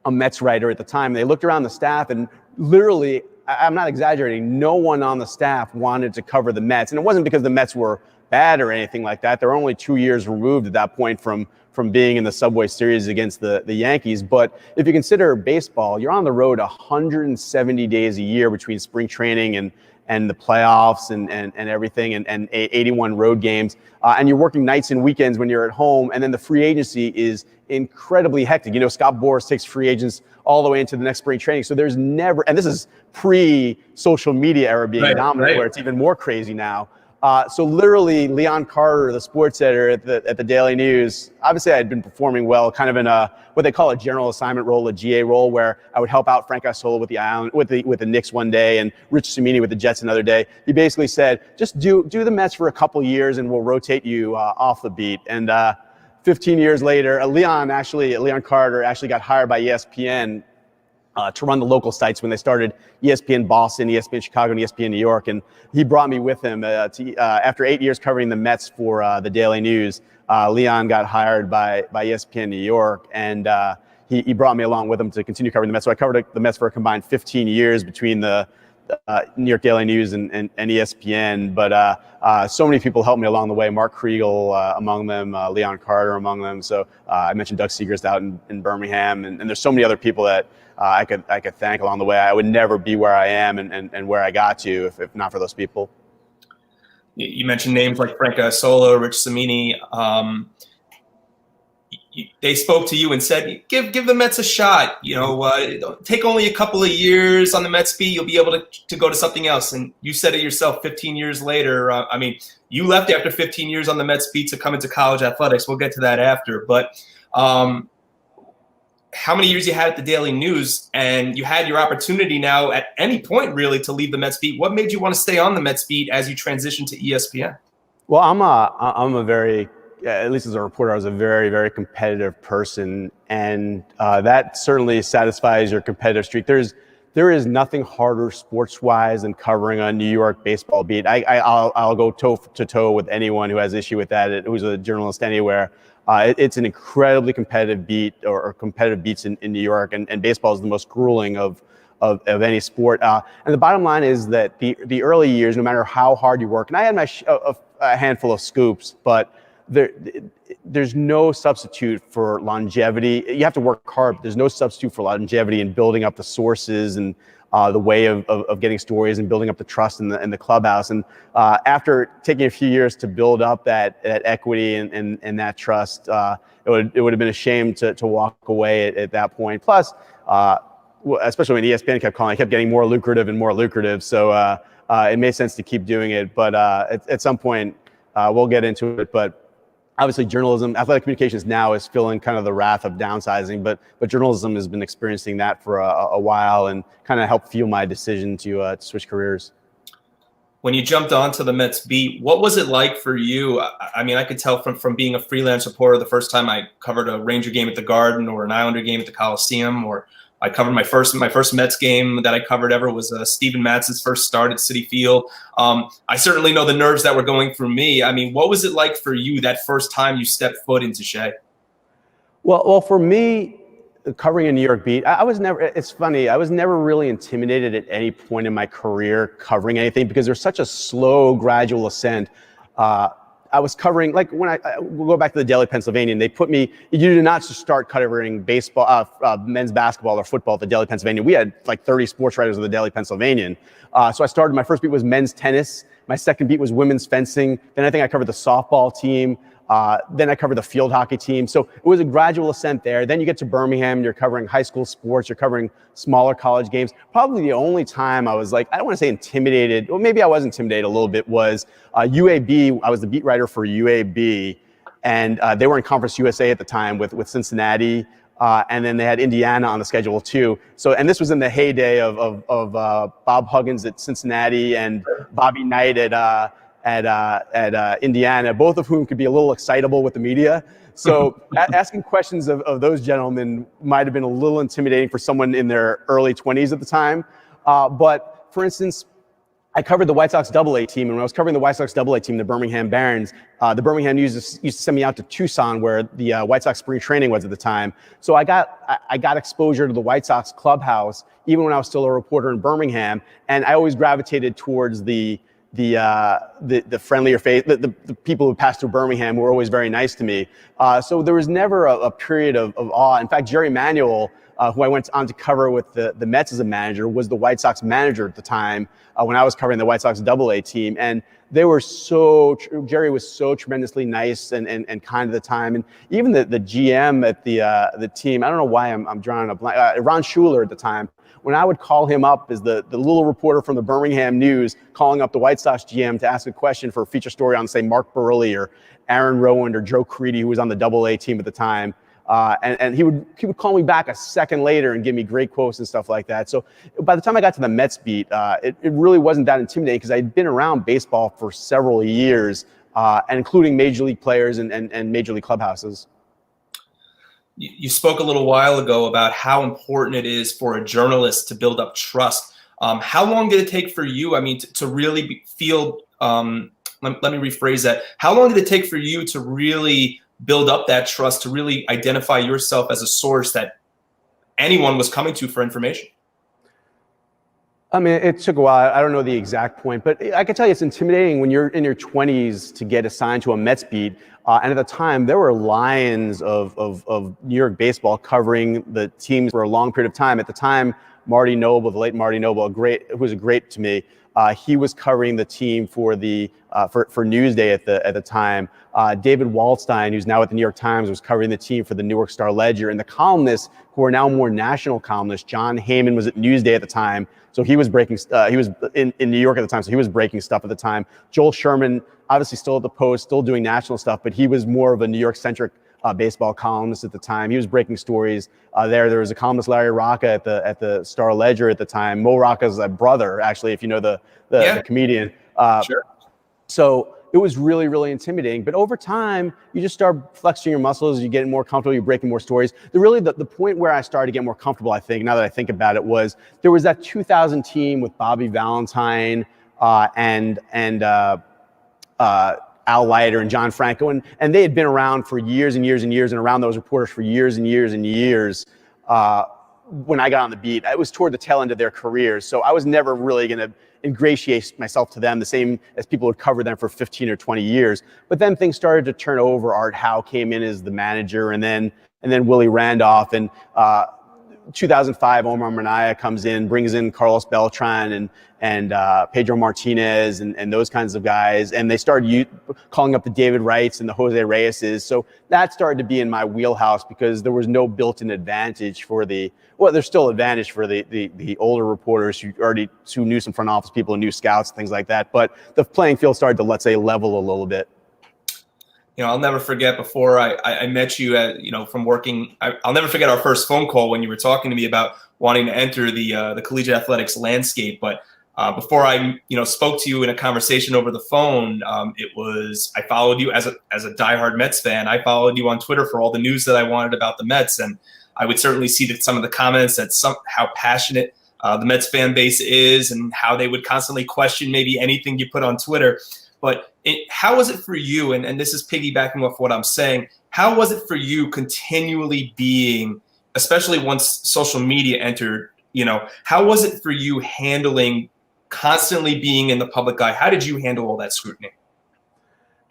Mets writer at the time. They looked around the staff, and literally, I'm not exaggerating, no one on the staff wanted to cover the Mets. And it wasn't because the Mets were bad or anything like that. They're only 2 years removed at that point from being in the Subway Series against the Yankees. But if you consider baseball, you're on the road 170 days a year between spring training and the playoffs and everything, and 81 road games. And you're working nights and weekends when you're at home. And then the free agency is incredibly hectic. You know, Scott Boras takes free agents all the way into the next spring training. So there's never, and this is pre-social media era being dominant, where it's even more crazy now. So literally, Leon Carter, the sports editor at the Daily News, obviously I had been performing well, kind of in what they call a general assignment role, a GA role, where I would help out Frank Isola with the Island, with the Knicks one day, and Rich Cimini with the Jets another day. He basically said, just do the Mets for a couple years, and we'll rotate you off the beat. And 15 years later, Leon Carter actually got hired by ESPN to run the local sites when they started ESPN Boston, ESPN Chicago, and ESPN New York. And he brought me with him after 8 years covering the Mets for the Daily News. Leon got hired by ESPN New York, and he brought me along with him to continue covering the Mets. So I covered the Mets for a combined 15 years between the New York Daily News and ESPN. But so many people helped me along the way. Mark Kriegel among them, Leon Carter among them. So I mentioned Doug Segrist out in Birmingham, and there's so many other people that I could thank along the way. I would never be where I am and where I got to if not for those people. You mentioned names like Frank Isola, Rich Cimini. They spoke to you and said, give the Mets a shot. You know, take only a couple of years on the Mets beat. You'll be able to go to something else. And you said it yourself 15 years later. I mean, you left after 15 years on the Mets beat to come into college athletics. We'll get to that after. But how many years you had at the Daily News, and you had your opportunity now at any point really to leave the Mets beat. What made you want to stay on the Mets beat as you transitioned to ESPN? Well, I'm a very, at least as a reporter, I was a very, very competitive person, and that certainly satisfies your competitive streak. There is nothing harder sports-wise than covering a New York baseball beat. I'll go toe to toe with anyone who has issue with that, who's a journalist anywhere. It's an incredibly competitive beat or competitive beats in New York, and baseball is the most grueling of any sport. And the bottom line is that the early years, no matter how hard you work, and I had a handful of scoops, but there's no substitute for longevity. You have to work hard, but there's no substitute for longevity in building up the sources and the way of getting stories and building up the trust in the clubhouse. And after taking a few years to build up that equity and that trust, it would have been a shame to walk away at that point. Plus, especially when ESPN kept calling, it kept getting more lucrative and more lucrative. So it made sense to keep doing it. But at some point, we'll get into it. But obviously, journalism, athletic communications now is feeling kind of the wrath of downsizing, but journalism has been experiencing that for a while and kind of helped fuel my decision to switch careers. When you jumped onto the Mets beat, what was it like for you? I mean, I could tell from being a freelance reporter the first time I covered a Ranger game at the Garden or an Islander game at the Coliseum, or I covered my first Mets game that I covered ever was Steven Matz's first start at Citi Field. I certainly know the nerves that were going through me. I mean, what was it like for you that first time you stepped foot into Shea? Well, for me, covering a New York beat, it's funny, I was never really intimidated at any point in my career covering anything because there's such a slow, gradual ascent. I was covering, like when we'll go back to the Daily Pennsylvanian, they put me, you did not just start covering baseball, men's basketball or football at the Daily Pennsylvanian. We had like 30 sports writers of the Daily Pennsylvanian. So I started, my first beat was men's tennis. My second beat was women's fencing. Then I think I covered the softball team. Then I covered the field hockey team. So it was a gradual ascent there. Then you get to Birmingham, you're covering high school sports, you're covering smaller college games. Probably the only time I was like, I don't want to say intimidated, or maybe I was intimidated a little bit, was UAB. I was the beat writer for UAB, and they were in Conference USA at the time with Cincinnati. And then they had Indiana on the schedule too. So, and this was in the heyday of Bob Huggins at Cincinnati and Bobby Knight at Indiana, both of whom could be a little excitable with the media. So asking questions of those gentlemen might have been a little intimidating for someone in their early 20s at the time. But for instance, I covered the White Sox AA team, and when I was covering the White Sox AA team, the Birmingham Barons, the Birmingham News used to send me out to Tucson, where the White Sox spring training was at the time. So I got exposure to the White Sox clubhouse, even when I was still a reporter in Birmingham, and I always gravitated towards the friendlier face, the people who passed through Birmingham were always very nice to me. So there was never a period of awe. In fact, Jerry Manuel, who I went on to cover with the Mets as a manager, was the White Sox manager at the time when I was covering the White Sox AA team. And they were Jerry was so tremendously nice and kind at the time. And even the GM at the team, I don't know why I'm drawing a blank, Ron Schuler at the time, when I would call him up as the little reporter from the Birmingham News, calling up the White Sox GM to ask a question for a feature story on, say, Mark Burley or Aaron Rowand or Joe Creedy, who was on the AA team at the time. And he would call me back a second later and give me great quotes and stuff like that. So by the time I got to the Mets beat, it really wasn't that intimidating because I'd been around baseball for several years, and including major league players and major league clubhouses. You spoke a little while ago about how important it is for a journalist to build up trust. How long did it take for you, I mean, to really feel, let me rephrase that. How long did it take for you to really build up that trust, to really identify yourself as a source that anyone was coming to for information? I mean, it took a while. I don't know the exact point, but I can tell you it's intimidating when you're in your 20s to get assigned to a Mets beat. And at the time, there were lions of New York baseball covering the teams for a long period of time. At the time, Marty Noble, the late Marty Noble, who was great to me, he was covering the team for Newsday at the time. David Waldstein, who's now at the New York Times, was covering the team for the New York Star Ledger. And the columnists, who are now more national columnists, John Heyman was at Newsday at the time, so he was breaking. He was in New York at the time, so he was breaking stuff at the time. Joel Sherman, obviously still at the Post, still doing national stuff, but he was more of a New York-centric baseball columnist at the time. He was breaking stories there. Was a columnist, Larry Rocca, at the Star Ledger at the time. Mo Rocca's brother, actually, if you know the comedian. Sure. So it was really, really intimidating. But over time, you just start flexing your muscles. You get more comfortable. You're breaking more stories. The point where I started to get more comfortable, I think, now that I think about it, was there was that 2000 team with Bobby Valentine and Al Leiter and John Franco, and they had been around for years and years and years, and around those reporters for years and years and years. When I got on the beat, it was toward the tail end of their careers, so I was never really going to ingratiate myself to them the same as people would cover them for 15 or 20 years. But then things started to turn over. Art Howe came in as the manager, and then Willie Randolph, and 2005, Omar Minaya comes in, brings in Carlos Beltran and Pedro Martinez and those kinds of guys, and they started calling up the David Wrights and the Jose Reyeses. So that started to be in my wheelhouse because there was no built-in advantage for there's still advantage for the older reporters who knew some front office people and knew scouts and things like that. But the playing field started to, let's say, level a little bit. I'll never forget before I met you from working. I'll never forget our first phone call when you were talking to me about wanting to enter the collegiate athletics landscape. But before I spoke to you in a conversation over the phone, I followed you as a diehard Mets fan. I followed you on Twitter for all the news that I wanted about the Mets, and I would certainly see that some of the comments that how passionate the Mets fan base is, and how they would constantly question maybe anything you put on Twitter. But how was it for you, and this is piggybacking off what I'm saying, how was it for you continually being, especially once social media entered, how was it for you handling constantly being in the public eye? How did you handle all that scrutiny?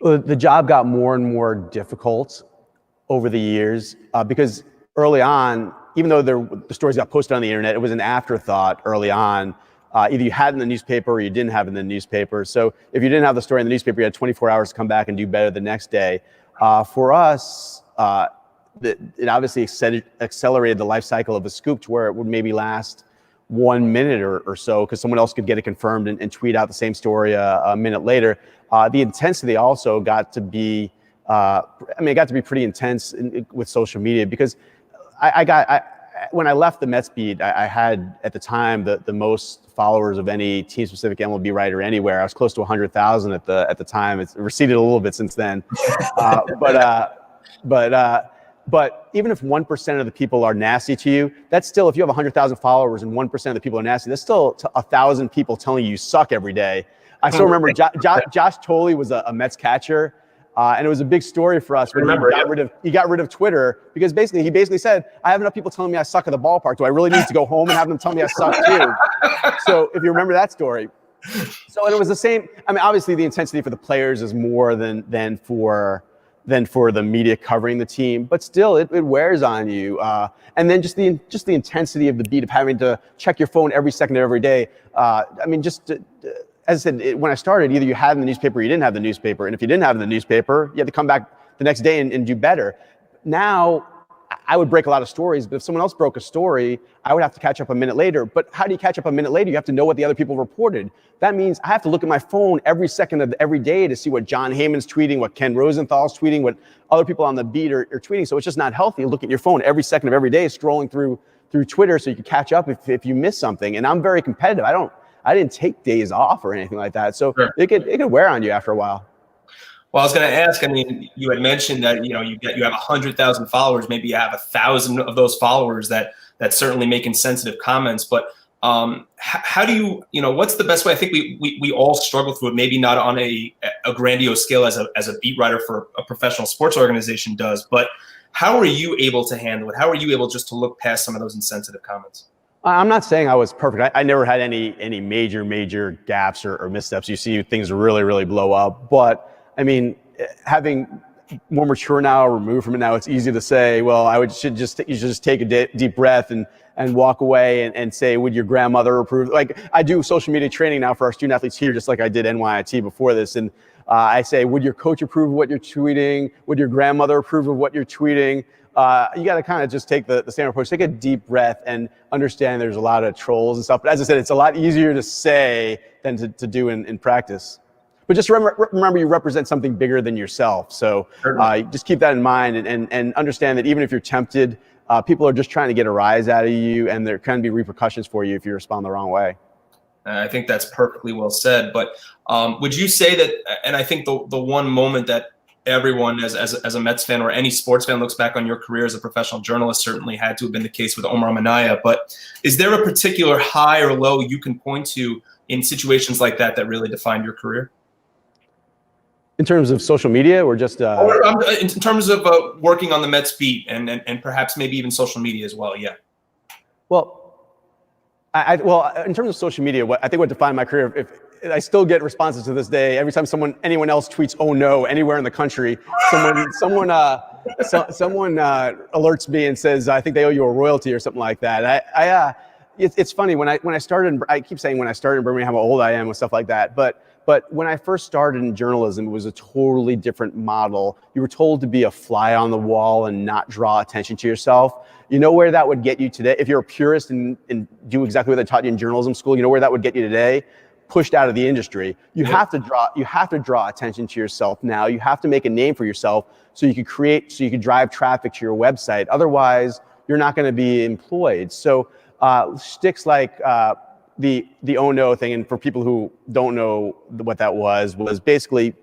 Well, the job got more and more difficult over the years because early on, even though the stories got posted on the internet, it was an afterthought early on. Either you had it in the noblepaper or you didn't have it in the newspaper. So if you didn't have the story in the newspaper, you had 24 hours to come back and do better the next day. For us, it obviously accelerated the life cycle of a scoop to where it would maybe last 1 minute or so because someone else could get it confirmed and tweet out the same story a minute later. The intensity also got to be, it got to be pretty intense with social media because when I left the Mets beat, I had at the time the most followers of any team-specific MLB writer anywhere. I was close to 100,000 at the time. It's receded a little bit since then, but even if 1% of the people are nasty to you, that's still, if you have 100,000 followers and 1% of the people are nasty, that's still 1,000 people telling you suck every day. I still remember Josh Tolley was a Mets catcher. And it was a big story for us when he got rid of Twitter because he basically said, I have enough people telling me I suck at the ballpark. Do I really need to go home and have them tell me I suck too? So if you remember that story. So it was the same. Obviously the intensity for the players is more than for the media covering the team, but still it wears on you. And then just the intensity of the beat of having to check your phone every second of every day. As I said, when I started, either you had it in the newspaper or you didn't have the newspaper. And if you didn't have it in the newspaper, you had to come back the next day and do better. Now, I would break a lot of stories, but if someone else broke a story, I would have to catch up a minute later. But how do you catch up a minute later? You have to know what the other people reported. That means I have to look at my phone every second of every day to see what John Heyman's tweeting, what Ken Rosenthal's tweeting, what other people on the beat are tweeting. So it's just not healthy. Look at your phone every second of every day, scrolling through Twitter so you can catch up if you miss something. And I'm very competitive. I didn't take days off or anything like that. So sure. It could wear on you after a while. Well, I was going to ask, you had mentioned that, you have 100,000 followers, maybe you have 1,000 of those followers that certainly make insensitive comments, but how do you what's the best way? I think we all struggle through it, maybe not on a grandiose scale as a beat writer for a professional sports organization does, but how are you able to handle it? How are you able just to look past some of those insensitive comments? I'm not saying I was perfect. I never had any major gaps or missteps. You see things really, really blow up. But having more mature now, removed from it now, it's easy to say, well, you should just take a deep breath and walk away and say, would your grandmother approve? Like I do social media training now for our student athletes here, just like I did NYIT before this. And I say, would your coach approve of what you're tweeting? Would your grandmother approve of what you're tweeting? You got to kind of just take the same approach, take a deep breath and understand there's a lot of trolls and stuff. But as I said, it's a lot easier to say than to do in practice. But just remember you represent something bigger than yourself. So just keep that in mind and understand that even if you're tempted, people are just trying to get a rise out of you, and there can be repercussions for you if you respond the wrong way. I think that's perfectly well said. But would you say that, and I think the one moment that everyone as a Mets fan or any sports fan looks back on your career as a professional journalist, certainly had to have been the case with Omar Minaya. But is there a particular high or low you can point to in situations like that really defined your career? In terms of social media, or just or in terms of working on the Mets beat and perhaps maybe even social media as well? Yeah. Well, well, in terms of social media, I think what defined my career, if I still get responses to this day, every time anyone else tweets "oh no" anywhere in the country, someone alerts me and says, "I think they owe you a royalty" or something like that. It's funny when I started. I keep saying when I started in Birmingham how old I am and stuff like that, but when I first started in journalism, it was a totally different model. You were told to be a fly on the wall and not draw attention to yourself. You know where that would get you today? If you're a purist and do exactly what they taught you in journalism school, you know where that would get you today? Pushed out of the industry. You have to draw attention to yourself now. You have to make a name for yourself so you could drive traffic to your website. Otherwise, you're not going to be employed. So sticks like the oh no thing, and for people who don't know what that was basically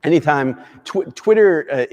anytime Twitter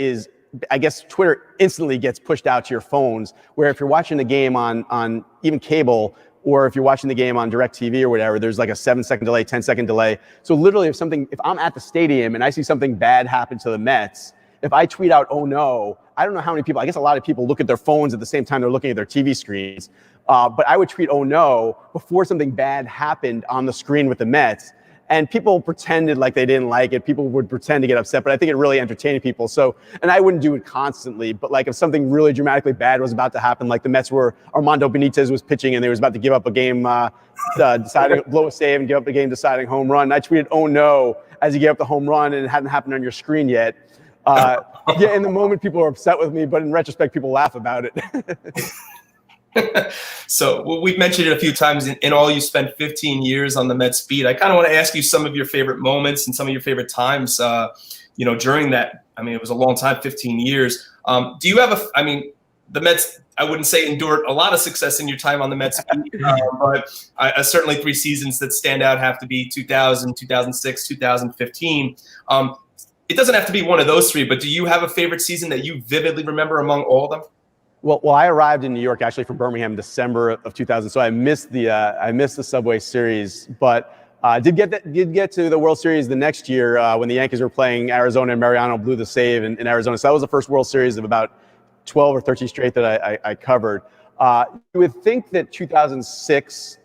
I guess Twitter instantly gets pushed out to your phones, where if you're watching the game on even cable, or if you're watching the game on DirecTV or whatever, there's like a 7-second delay, 10-second delay. So literally if I'm at the stadium and I see something bad happen to the Mets, if I tweet out, "oh no," I don't know how many people, I guess a lot of people look at their phones at the same time they're looking at their TV screens. But I would tweet "oh no" before something bad happened on the screen with the Mets. And people pretended like they didn't like it. People would pretend to get upset, but I think it really entertained people. So, and I wouldn't do it constantly, but like if something really dramatically bad was about to happen, like the Mets Armando Benitez was pitching and they was about to give up a game, blow a save and give up a game deciding home run. I tweeted "oh no" as he gave up the home run, and it hadn't happened on your screen yet. Yeah, in the moment people are upset with me, but in retrospect, people laugh about it. So we've mentioned it a few times. In all, you spent 15 years on the Mets beat. I kind of want to ask you some of your favorite moments and some of your favorite times, during that. I mean, it was a long time, 15 years. Do you have the Mets, I wouldn't say endured a lot of success in your time on the Mets beat, but certainly 3 seasons that stand out have to be 2000, 2006, 2015. It doesn't have to be one of those 3, but do you have a favorite season that you vividly remember among all of them? Well, I arrived in New York actually from Birmingham, December of 2000. So I missed the Subway Series, but did get to the World Series the next year when the Yankees were playing Arizona and Mariano blew the save in Arizona. So that was the first World Series of about 12 or 13 straight that I covered. You would think that 2006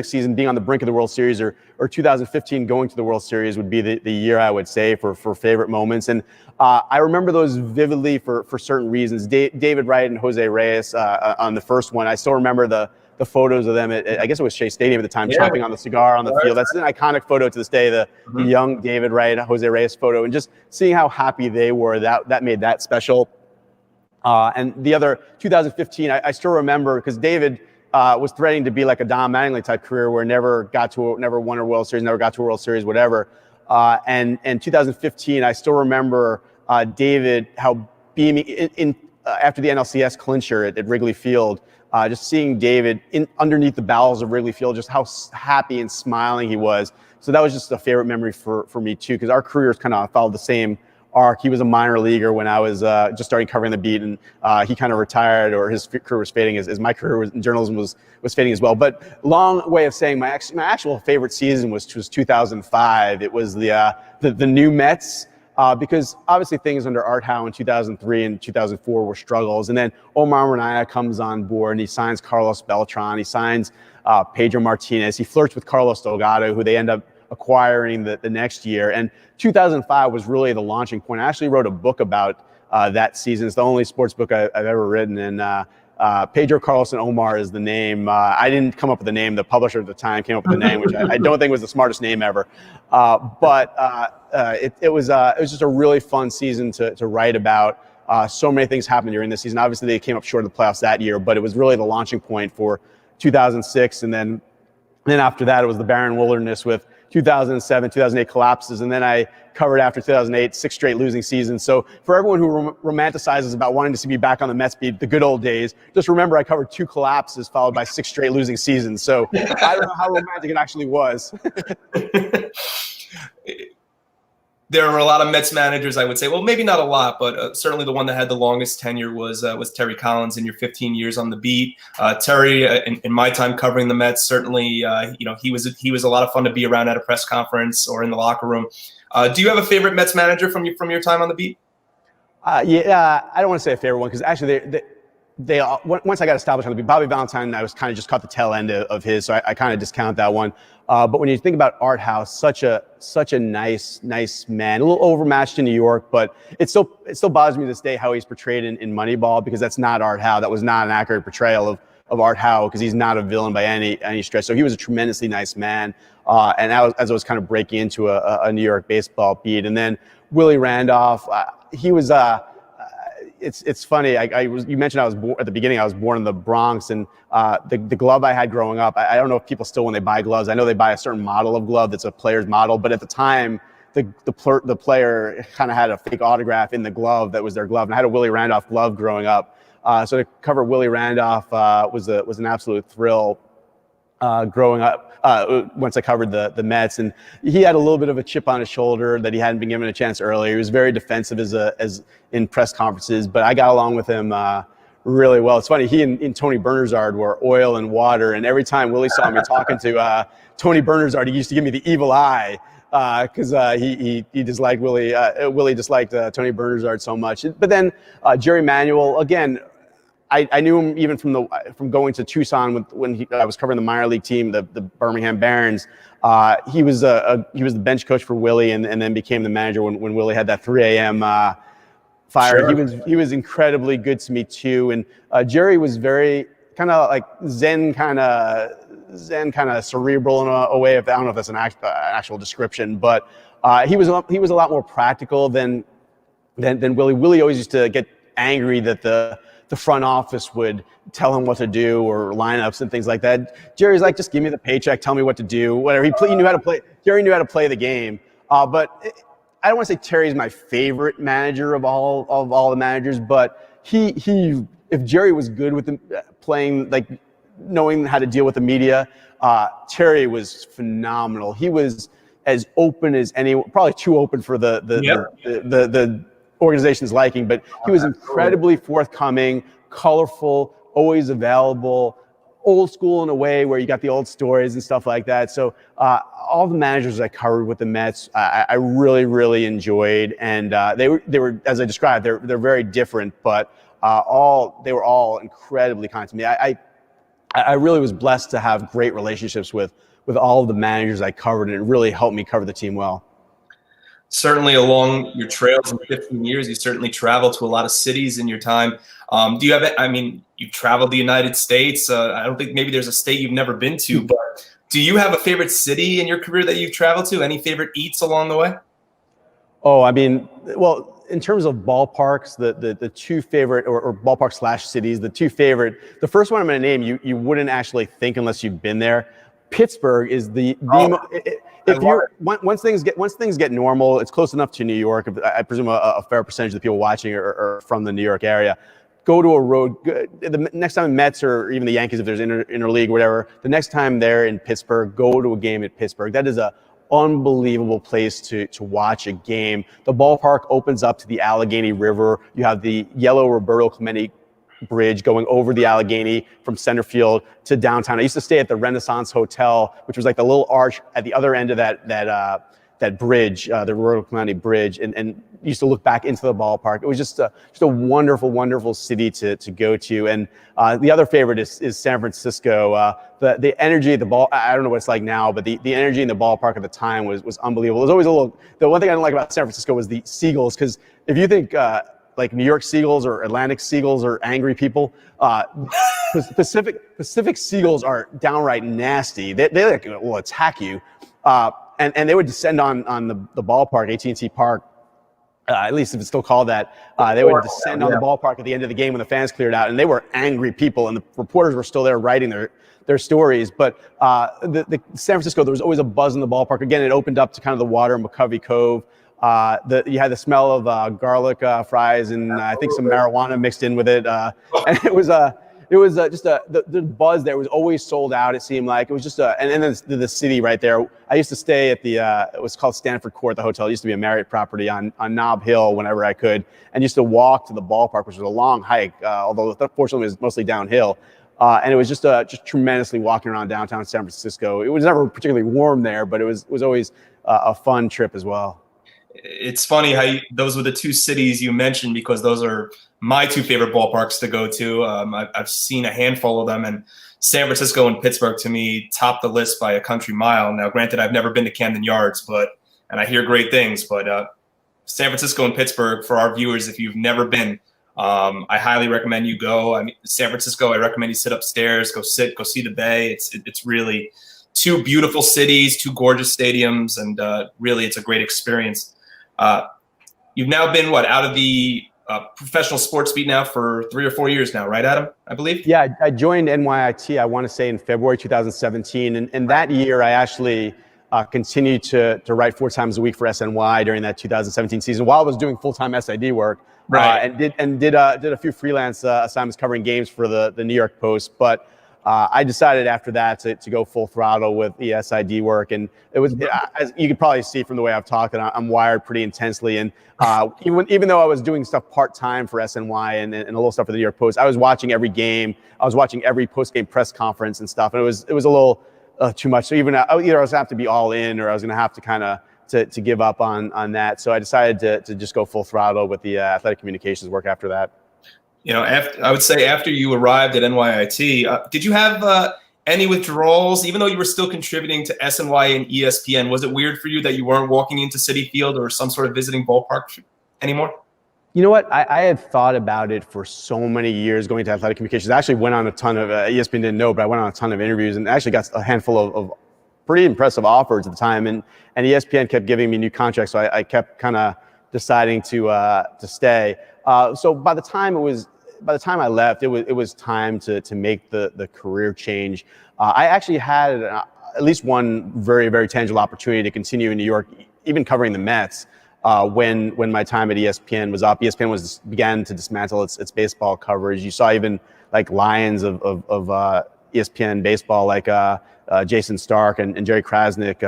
season being on the brink of the World Series or 2015 going to the World Series would be the year I would say for favorite moments. And I remember those vividly for certain reasons. David Wright and Jose Reyes on the first one. I still remember the photos of them I guess it was Shea Stadium at the time, chopping on the cigar on the field. That's an iconic photo to this day, the young David Wright, Jose Reyes photo, and just seeing how happy they were, that made that special. And the other 2015, I still remember because David was threatening to be like a Don Mattingly type career where never won a World Series, never got to a World Series, whatever. And 2015, I still remember David, how beaming after the NLCS clincher at Wrigley Field, just seeing David underneath the bowels of Wrigley Field, just how happy and smiling he was. So that was just a favorite memory for me too, because our careers kind of followed the same arc. He was a minor leaguer when I was just starting covering the beat, and he kind of retired, or his career was fading as my career in journalism was fading as well. But long way of saying my actual favorite season was 2005. It was the new Mets, because obviously things under Art Howe in 2003 and 2004 were struggles. And then Omar Minaya comes on board and he signs Carlos Beltran. He signs Pedro Martinez. He flirts with Carlos Delgado, who they end up acquiring the next year. And 2005 was really the launching point. I actually wrote a book about that season. It's the only sports book I've ever written. And Pedro, Carlos, and Omar is the name. I didn't come up with the name. The publisher at the time came up with the name, which I don't think was the smartest name ever. But it was just a really fun season to write about. So many things happened during this season. Obviously, they came up short of the playoffs that year, but it was really the launching point for 2006. And then after that, it was the barren wilderness with 2007, 2008 collapses, and then I covered after 2008, 6 straight losing seasons. So for everyone who romanticizes about wanting to see me back on the Mets beat, the good old days, just remember I covered 2 collapses followed by 6 straight losing seasons. So I don't know how romantic it actually was. There are a lot of Mets managers, I would say. Well, maybe not a lot, but certainly the one that had the longest tenure was Terry Collins in your 15 years on the beat. Terry, in my time covering the Mets, certainly, he was a lot of fun to be around at a press conference or in the locker room. Do you have a favorite Mets manager from your time on the beat? Yeah, I don't want to say a favorite one because actually they once I got established on the beat, Bobby Valentine, I was kind of just caught the tail end of his, so I kind of discount that one. But when you think about Art House, such a nice man, a little overmatched in New York, but it still bothers me to this day how he's portrayed in Moneyball, because that's not Art Howe. That was not an accurate portrayal of Art Howe, because he's not a villain by any stretch. So he was a tremendously nice man. And as I was kind of breaking into a New York baseball beat, and then Willie Randolph, he was. It's funny. You mentioned I was born at the beginning. I was born in the Bronx, and the glove I had growing up. I don't know if people still, when they buy gloves, I know they buy a certain model of glove that's a player's model, but at the time, the player kind of had a fake autograph in the glove that was their glove, and I had a Willie Randolph glove growing up. So to cover Willie Randolph was an absolute thrill. Growing up, once I covered the Mets, and he had a little bit of a chip on his shoulder that he hadn't been given a chance earlier. He was very defensive as in press conferences, but I got along with him really well. It's funny, he and Tony Bernard were oil and water, and every time Willie saw me talking to Tony Bernard, he used to give me the evil eye because he disliked Willie. Willie disliked Tony Bernard so much. But then Jerry Manuel, again, I knew him even from going to Tucson when I was covering the minor league team, the Birmingham Barons. He was the bench coach for Willie, and then became the manager when Willie had that 3 a.m. fire. Sure. He was incredibly good to me too, and Jerry was very kind of like Zen kind of cerebral in a way. I don't know if that's an actual description, but he was a lot more practical than Willie. Willie always used to get angry that the front office would tell him what to do, or lineups and things like that. Jerry's like, just give me the paycheck, tell me what to do, whatever. He knew how to play. Jerry knew how to play the game. But I don't want to say Terry's my favorite manager of all the managers, but if Jerry was good with playing, like knowing how to deal with the media, Terry was phenomenal. He was as open as anyone, probably too open for the organization's liking, but he was incredibly forthcoming, colorful, always available, old school in a way where you got the old stories and stuff like that. So all the managers I covered with the Mets, I really, really enjoyed, and they were, as I described, they're very different, but they were all incredibly kind to me. I really was blessed to have great relationships with all of the managers I covered, and it really helped me cover the team well. Certainly, along your trails in 15 years, you certainly traveled to a lot of cities in your time. Do you have, you've traveled the United States. I don't think maybe there's a state you've never been to, but do you have a favorite city in your career that you've traveled to? Any favorite eats along the way? Oh, well, in terms of ballparks, the two favorite, or ballpark / cities, the two favorite, the first one I'm going to name, you wouldn't actually think unless you've been there. Pittsburgh is once things get normal, it's close enough to New York. I presume a fair percentage of the people watching are from the New York area. Go to a road. The next time Mets or even the Yankees, if there's interleague or whatever, the next time they're in Pittsburgh, go to a game at Pittsburgh. That is a unbelievable place to watch a game. The ballpark opens up to the Allegheny River. You have the yellow Roberto Clemente Bridge going over the Allegheny from center field to downtown. I used to stay at the Renaissance Hotel, which was like the little arch at the other end of that bridge, the Roberto Clemente Bridge, and used to look back into the ballpark. It was just a wonderful, wonderful city to go to. And the other favorite is San Francisco. The energy of the ball, I don't know what it's like now, but the energy in the ballpark at the time was unbelievable. There's always the one thing I didn't like about San Francisco was the seagulls, because if you think like New York seagulls or Atlantic seagulls are angry people, Pacific seagulls are downright nasty. They will attack you. And they would descend on the ballpark, AT&T Park, at least if it's still called that. They would descend on the ballpark at the end of the game when the fans cleared out, and they were angry people, and the reporters were still there writing their stories. But the San Francisco, there was always a buzz in the ballpark. Again, it opened up to kind of the water in McCovey Cove. You had the smell of garlic fries and I think some marijuana mixed in with it. And it was just the buzz there was always sold out. It seemed like it was just and then the city right there. I used to stay at it was called Stanford Court, the hotel. It used to be a Marriott property on Nob Hill whenever I could, and used to walk to the ballpark, which was a long hike, although unfortunately it was mostly downhill. And it was just tremendously walking around downtown San Francisco. It was never particularly warm there, but it was always a fun trip as well. It's funny how those were the two cities you mentioned, because those are my two favorite ballparks to go to. I've seen a handful of them, and San Francisco and Pittsburgh to me top the list by a country mile. Now, granted, I've never been to Camden Yards, and I hear great things, but San Francisco and Pittsburgh, for our viewers, if you've never been, I highly recommend you go. I mean, San Francisco, I recommend you sit upstairs, go see the bay. It's really two beautiful cities, two gorgeous stadiums, and really it's a great experience. You've now been out of the professional sports beat now for 3 or 4 years now, right, Adam? I believe. Yeah, I joined NYIT, I want to say in February 2017, and that year I actually continued to write 4 times a week for SNY during that 2017 season while I was doing full-time SID work, and did a few freelance assignments covering games for the New York Post, but. I decided after that to go full throttle with the SID work, and it was, as you could probably see from the way I've talked, and I'm wired pretty intensely. And even though I was doing stuff part-time for SNY and a little stuff for the New York Post, I was watching every game. I was watching every post-game press conference and stuff, and it was a little too much. So either I was going to have to be all in, or I was going to have to kind of to give up on that. So I decided to just go full throttle with the athletic communications work after that. I would say after you arrived at NYIT, did you have any withdrawals, even though you were still contributing to SNY and ESPN? Was it weird for you that you weren't walking into Citi Field or some sort of visiting ballpark anymore? You know what? I had thought about it for so many years going to athletic communications. I actually went on a ton of, ESPN didn't know, but I went on a ton of interviews and actually got a handful of pretty impressive offers at the time. And ESPN kept giving me new contracts, so I kept kind of deciding to stay. So by the time I left, it was time to make the career change. I actually had at least one very, very tangible opportunity to continue in New York, even covering the Mets, when my time at ESPN was up. ESPN began to dismantle its baseball coverage. You saw even like lions of ESPN baseball, like Jason Stark and Jerry Krasnick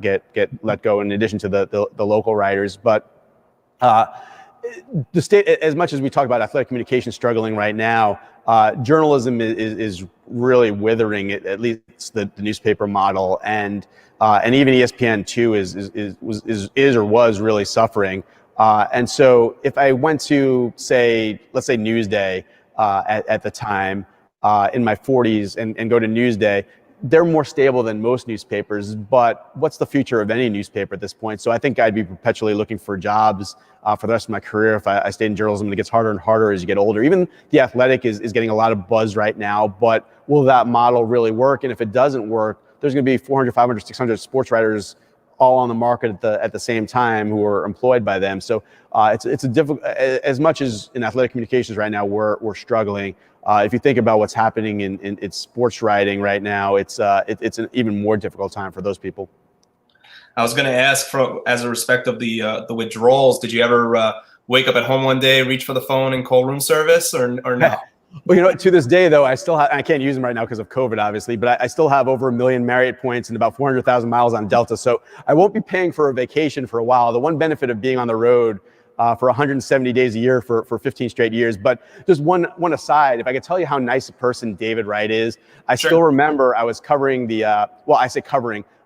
get let go, in addition to the local writers. But the state, as much as we talk about athletic communication struggling right now, journalism is really withering, at least the newspaper model, and even ESPN too is or was really suffering. And so if I went to let's say Newsday at the time in my 40s and go to Newsday, they're more stable than most newspapers, but what's the future of any newspaper at this point? So I think I'd be perpetually looking for jobs for the rest of my career if I stayed in journalism. It gets harder and harder as you get older. Even The Athletic is getting a lot of buzz right now, but will that model really work? And if it doesn't work, there's going to be 400, 500, 600 sports writers all on the market at the same time who are employed by them. So it's a difficult, as much as in athletic communications right now, we're struggling. If you think about what's happening in sports writing right now, it's an even more difficult time for those people. I was going to ask, as a respect of the withdrawals, did you ever wake up at home one day, reach for the phone, and call room service, or no? Well, to this day, though, I can't use them right now because of COVID, obviously, but I still have over 1 million Marriott points and about 400,000 miles on Delta. So I won't be paying for a vacation for a while. The one benefit of being on the road for 170 days a year for 15 straight years. But just one aside, if I could tell you how nice a person David Wright is, I still remember I was covering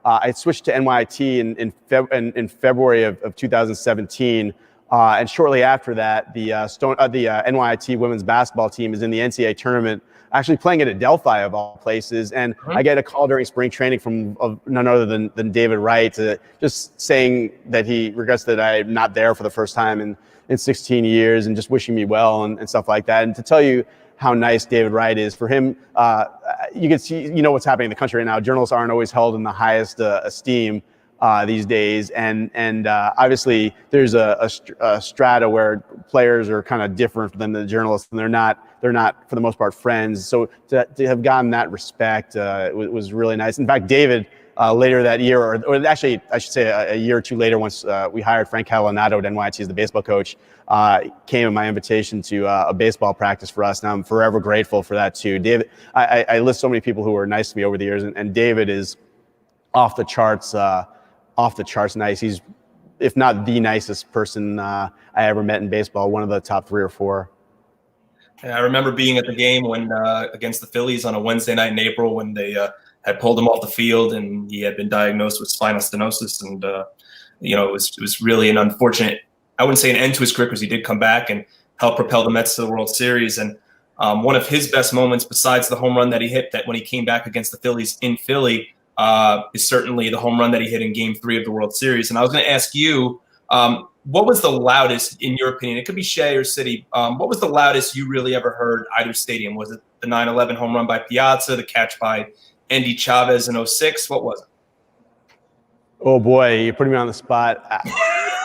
I switched to NYIT in February of 2017. And shortly after that, the NYIT women's basketball team is in the NCAA tournament, actually playing at Adelphi of all places. And I get a call during spring training from none other than David Wright, just saying that he regrets that I'm not there for the first time in 16 years and just wishing me well and stuff like that. And to tell you how nice David Wright is, for him, you can see, what's happening in the country right now. Journalists aren't always held in the highest esteem these days, and obviously there's a strata where players are kind of different than the journalists, and they're not for the most part friends. So to have gotten that respect was really nice. In fact, David later that year, or actually I should say a year or two later, once we hired Frank Calanato at NYT as the baseball coach, came at my invitation to a baseball practice for us, and I'm forever grateful for that too. David, I list so many people who were nice to me over the years, and David is off the charts nice. He's, if not the nicest person I ever met in baseball, one of the top 3 or 4. Yeah, I remember being at the game when against the Phillies on a Wednesday night in April when they had pulled him off the field and he had been diagnosed with spinal stenosis. And it was really an unfortunate, I wouldn't say an end to his career, because he did come back and help propel the Mets to the World Series. And one of his best moments, besides the home run that he hit that when he came back against the Phillies in Philly, is certainly the home run that he hit in Game 3 of the World Series. And I was going to ask you, what was the loudest, in your opinion? It could be Shea or City. What was the loudest you really ever heard either stadium? Was it the 9/11 home run by Piazza, the catch by Andy Chavez in 06? What was it? Oh boy, you're putting me on the spot.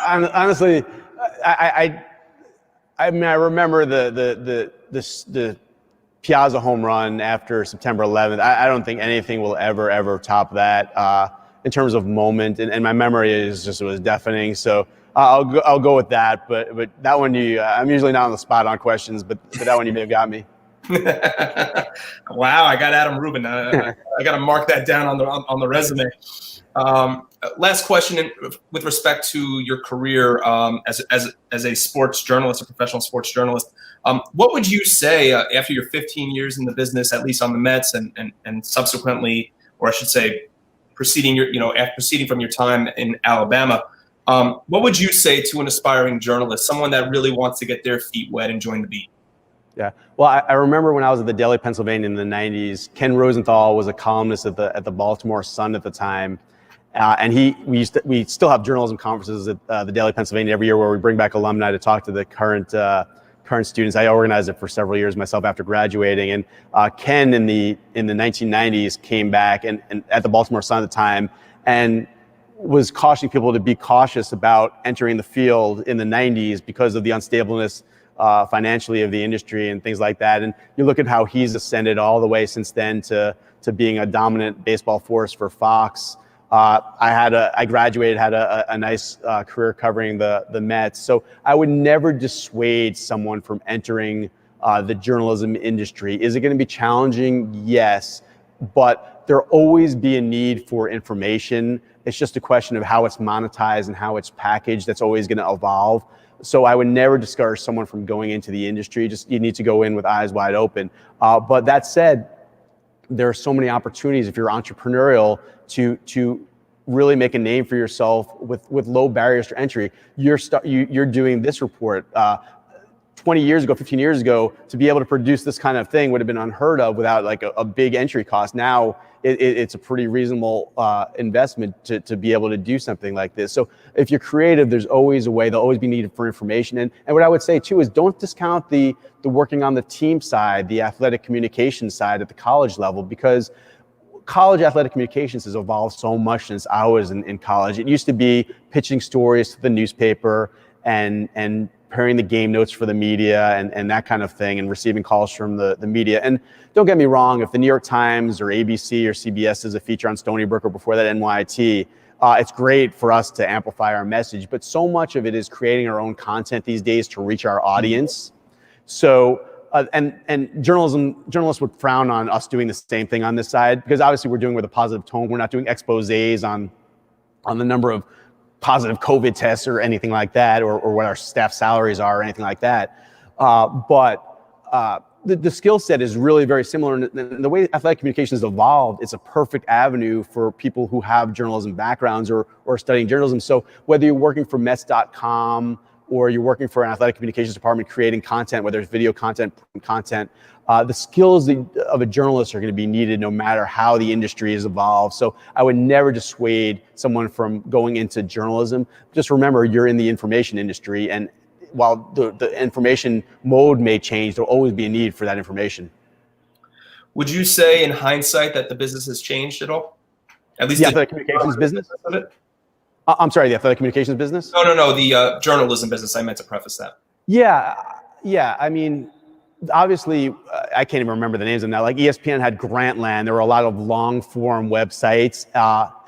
Honestly, I mean, I remember the Piazza home run after September 11th. I don't think anything will ever top that in terms of moment. And my memory it was deafening. So I'll go with that. But that one, I'm usually not on the spot on questions, but that one you may have got me. Wow, I got Adam Rubin. I got to mark that down on the resume. Last question with respect to your career as a sports journalist, a professional sports journalist. What would you say after your 15 years in the business, at least on the Mets, and subsequently, or I should say, proceeding from your time in Alabama? What would you say to an aspiring journalist, someone that really wants to get their feet wet and join the beat? Yeah. Well, I remember when I was at the Daily Pennsylvania in the 90s, Ken Rosenthal was a columnist at the Baltimore Sun at the time. And we still have journalism conferences at the Daily Pennsylvania every year where we bring back alumni to talk to the current students. I organized it for several years myself after graduating. And Ken in the 1990s came back and at the Baltimore Sun at the time and was cautioning people to be cautious about entering the field in the 90s because of the unstableness financially of the industry and things like that. And you look at how he's ascended all the way since then to being a dominant baseball force for Fox. I graduated, had a nice career covering the Mets. So I would never dissuade someone from entering the journalism industry. Is it going to be challenging? Yes, but there'll always be a need for information. It's just a question of how it's monetized and how it's packaged. That's always going to evolve. So I would never discourage someone from going into the industry. Just you need to go in with eyes wide open. But that said, there are so many opportunities if you're entrepreneurial to really make a name for yourself with low barriers to entry. You're doing this report 20 years ago, 15 years ago, to be able to produce this kind of thing would have been unheard of without like a big entry cost. Now it's a pretty reasonable investment to be able to do something like this. So if you're creative, there's always a way. There'll always be needed for information. And what I would say too is don't discount the working on the team side, the athletic communication side at the college level, because college athletic communications has evolved so much since I was in college. It used to be pitching stories to the newspaper and preparing the game notes for the media and that kind of thing, and receiving calls from the media. And don't get me wrong, if the New York Times or ABC or CBS does a feature on Stony Brook or before that NYT, it's great for us to amplify our message, but so much of it is creating our own content these days to reach our audience. So, and journalists would frown on us doing the same thing on this side, because obviously we're doing it with a positive tone. We're not doing exposés on the number of positive COVID tests or anything like that, or what our staff salaries are or anything like that. But the skill set is really very similar. And the way athletic communications evolved, it's a perfect avenue for people who have journalism backgrounds or studying journalism. So whether you're working for Mets.com or you're working for an athletic communications department creating content, whether it's video content, the skills of a journalist are going to be needed no matter how the industry has evolved. So I would never dissuade someone from going into journalism. Just remember, you're in the information industry, and while the information mode may change, there'll always be a need for that information. Would you say in hindsight that the business has changed at all? At least the athletic communications business? I'm sorry, the athletic communications business? No, the journalism business. I meant to preface that. Yeah. I mean, obviously, I can't even remember the names of them now. Like ESPN had Grantland. There were a lot of long form websites,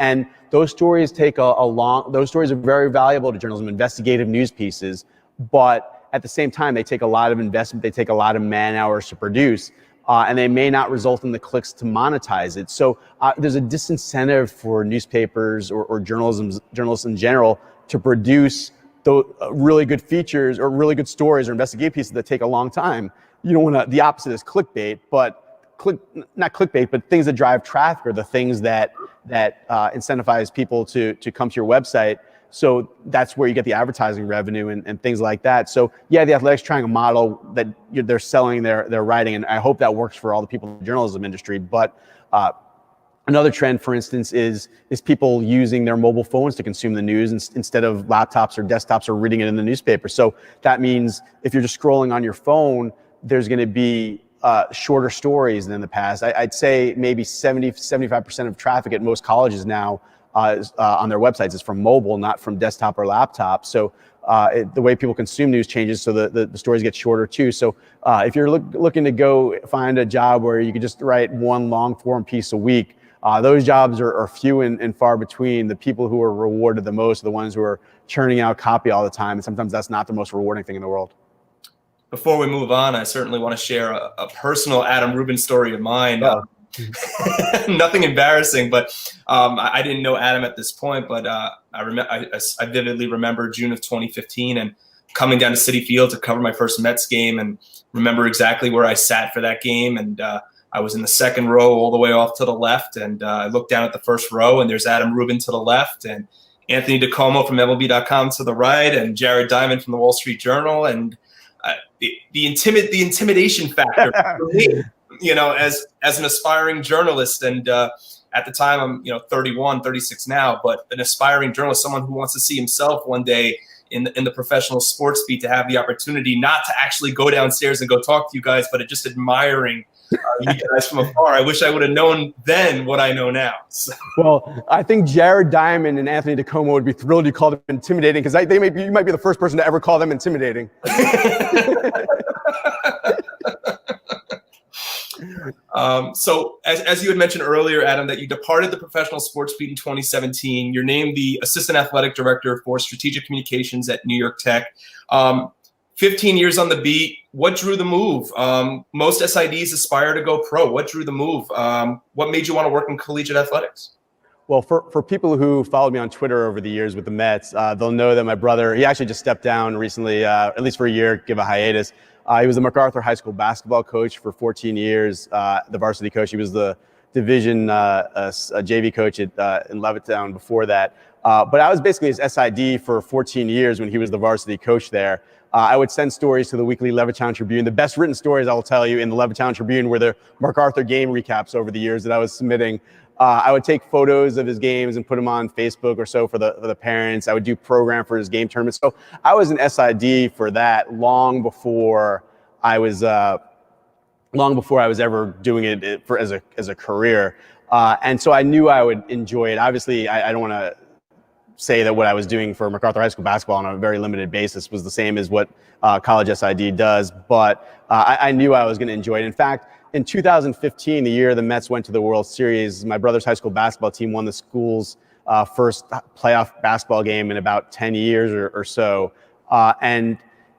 and those stories those stories are very valuable to journalism, investigative news pieces. But at the same time, they take a lot of investment. They take a lot of man hours to produce. And they may not result in the clicks to monetize it. So there's a disincentive for newspapers or journalists in general to produce those really good features or really good stories or investigative pieces that take a long time. You don't want to. The opposite is clickbait, but not clickbait, but things that drive traffic or the things that incentivize people to come to your website. So that's where you get the advertising revenue and things like that. So yeah, the Athletic's trying a model that they're selling their writing, and I hope that works for all the people in the journalism industry. But another trend, for instance, is people using their mobile phones to consume the news instead of laptops or desktops or reading it in the newspaper. So that means if you're just scrolling on your phone, there's going to be shorter stories than in the past. I'd say maybe 75% of traffic at most colleges now on their websites is from mobile, not from desktop or laptop. So the way people consume news changes, so the stories get shorter too. So if you're looking to go find a job where you could just write one long form piece a week, those jobs are few and far between. The people who are rewarded the most are the ones who are churning out copy all the time. And sometimes that's not the most rewarding thing in the world. Before we move on, I certainly want to share a personal Adam Rubin story of mine. Nothing embarrassing, but I didn't know Adam at this point, but I vividly remember June of 2015 and coming down to Citi Field to cover my first Mets game, and remember exactly where I sat for that game. And I was in the second row all the way off to the left, and I looked down at the first row, and there's Adam Rubin to the left, and Anthony DiComo from MLB.com to the right, and Jared Diamond from the Wall Street Journal. And the intimidation factor for me, as an aspiring journalist, and at the time I'm 31, 36 now, but an aspiring journalist, someone who wants to see himself one day in the professional sports beat, to have the opportunity not to actually go downstairs and go talk to you guys, but just admiring you guys from afar. I wish I would have known then what I know now. So. Well, I think Jared Diamond and Anthony DiComo would be thrilled you called them intimidating, because you might be the first person to ever call them intimidating. So as you had mentioned earlier, Adam, that you departed the professional sports beat in 2017. You're named the assistant athletic director for strategic communications at New York Tech. 15 years on the beat. What drew the move? Most SIDs aspire to go pro. What drew the move? What made you want to work in collegiate athletics? Well, for people who followed me on Twitter over the years with the Mets, they'll know that my brother, he actually just stepped down recently, at least for a year, give a hiatus. He was the MacArthur High School basketball coach for 14 years, the varsity coach. He was the division JV coach in Levittown before that. But I was basically his SID for 14 years when he was the varsity coach there. I would send stories to the weekly Levittown Tribune. The best written stories, I will tell you, in the Levittown Tribune were the MacArthur game recaps over the years that I was submitting. I would take photos of his games and put them on Facebook or so for the parents. I would do program for his game tournaments. So I was an SID for that long before I was ever doing it as a career. And so I knew I would enjoy it. Obviously, I don't want to say that what I was doing for MacArthur High School basketball on a very limited basis was the same as what college SID does, but I knew I was going to enjoy it. In fact, in 2015, the year the Mets went to the World Series, my brother's high school basketball team won the school's first playoff basketball game in about 10 years or so. And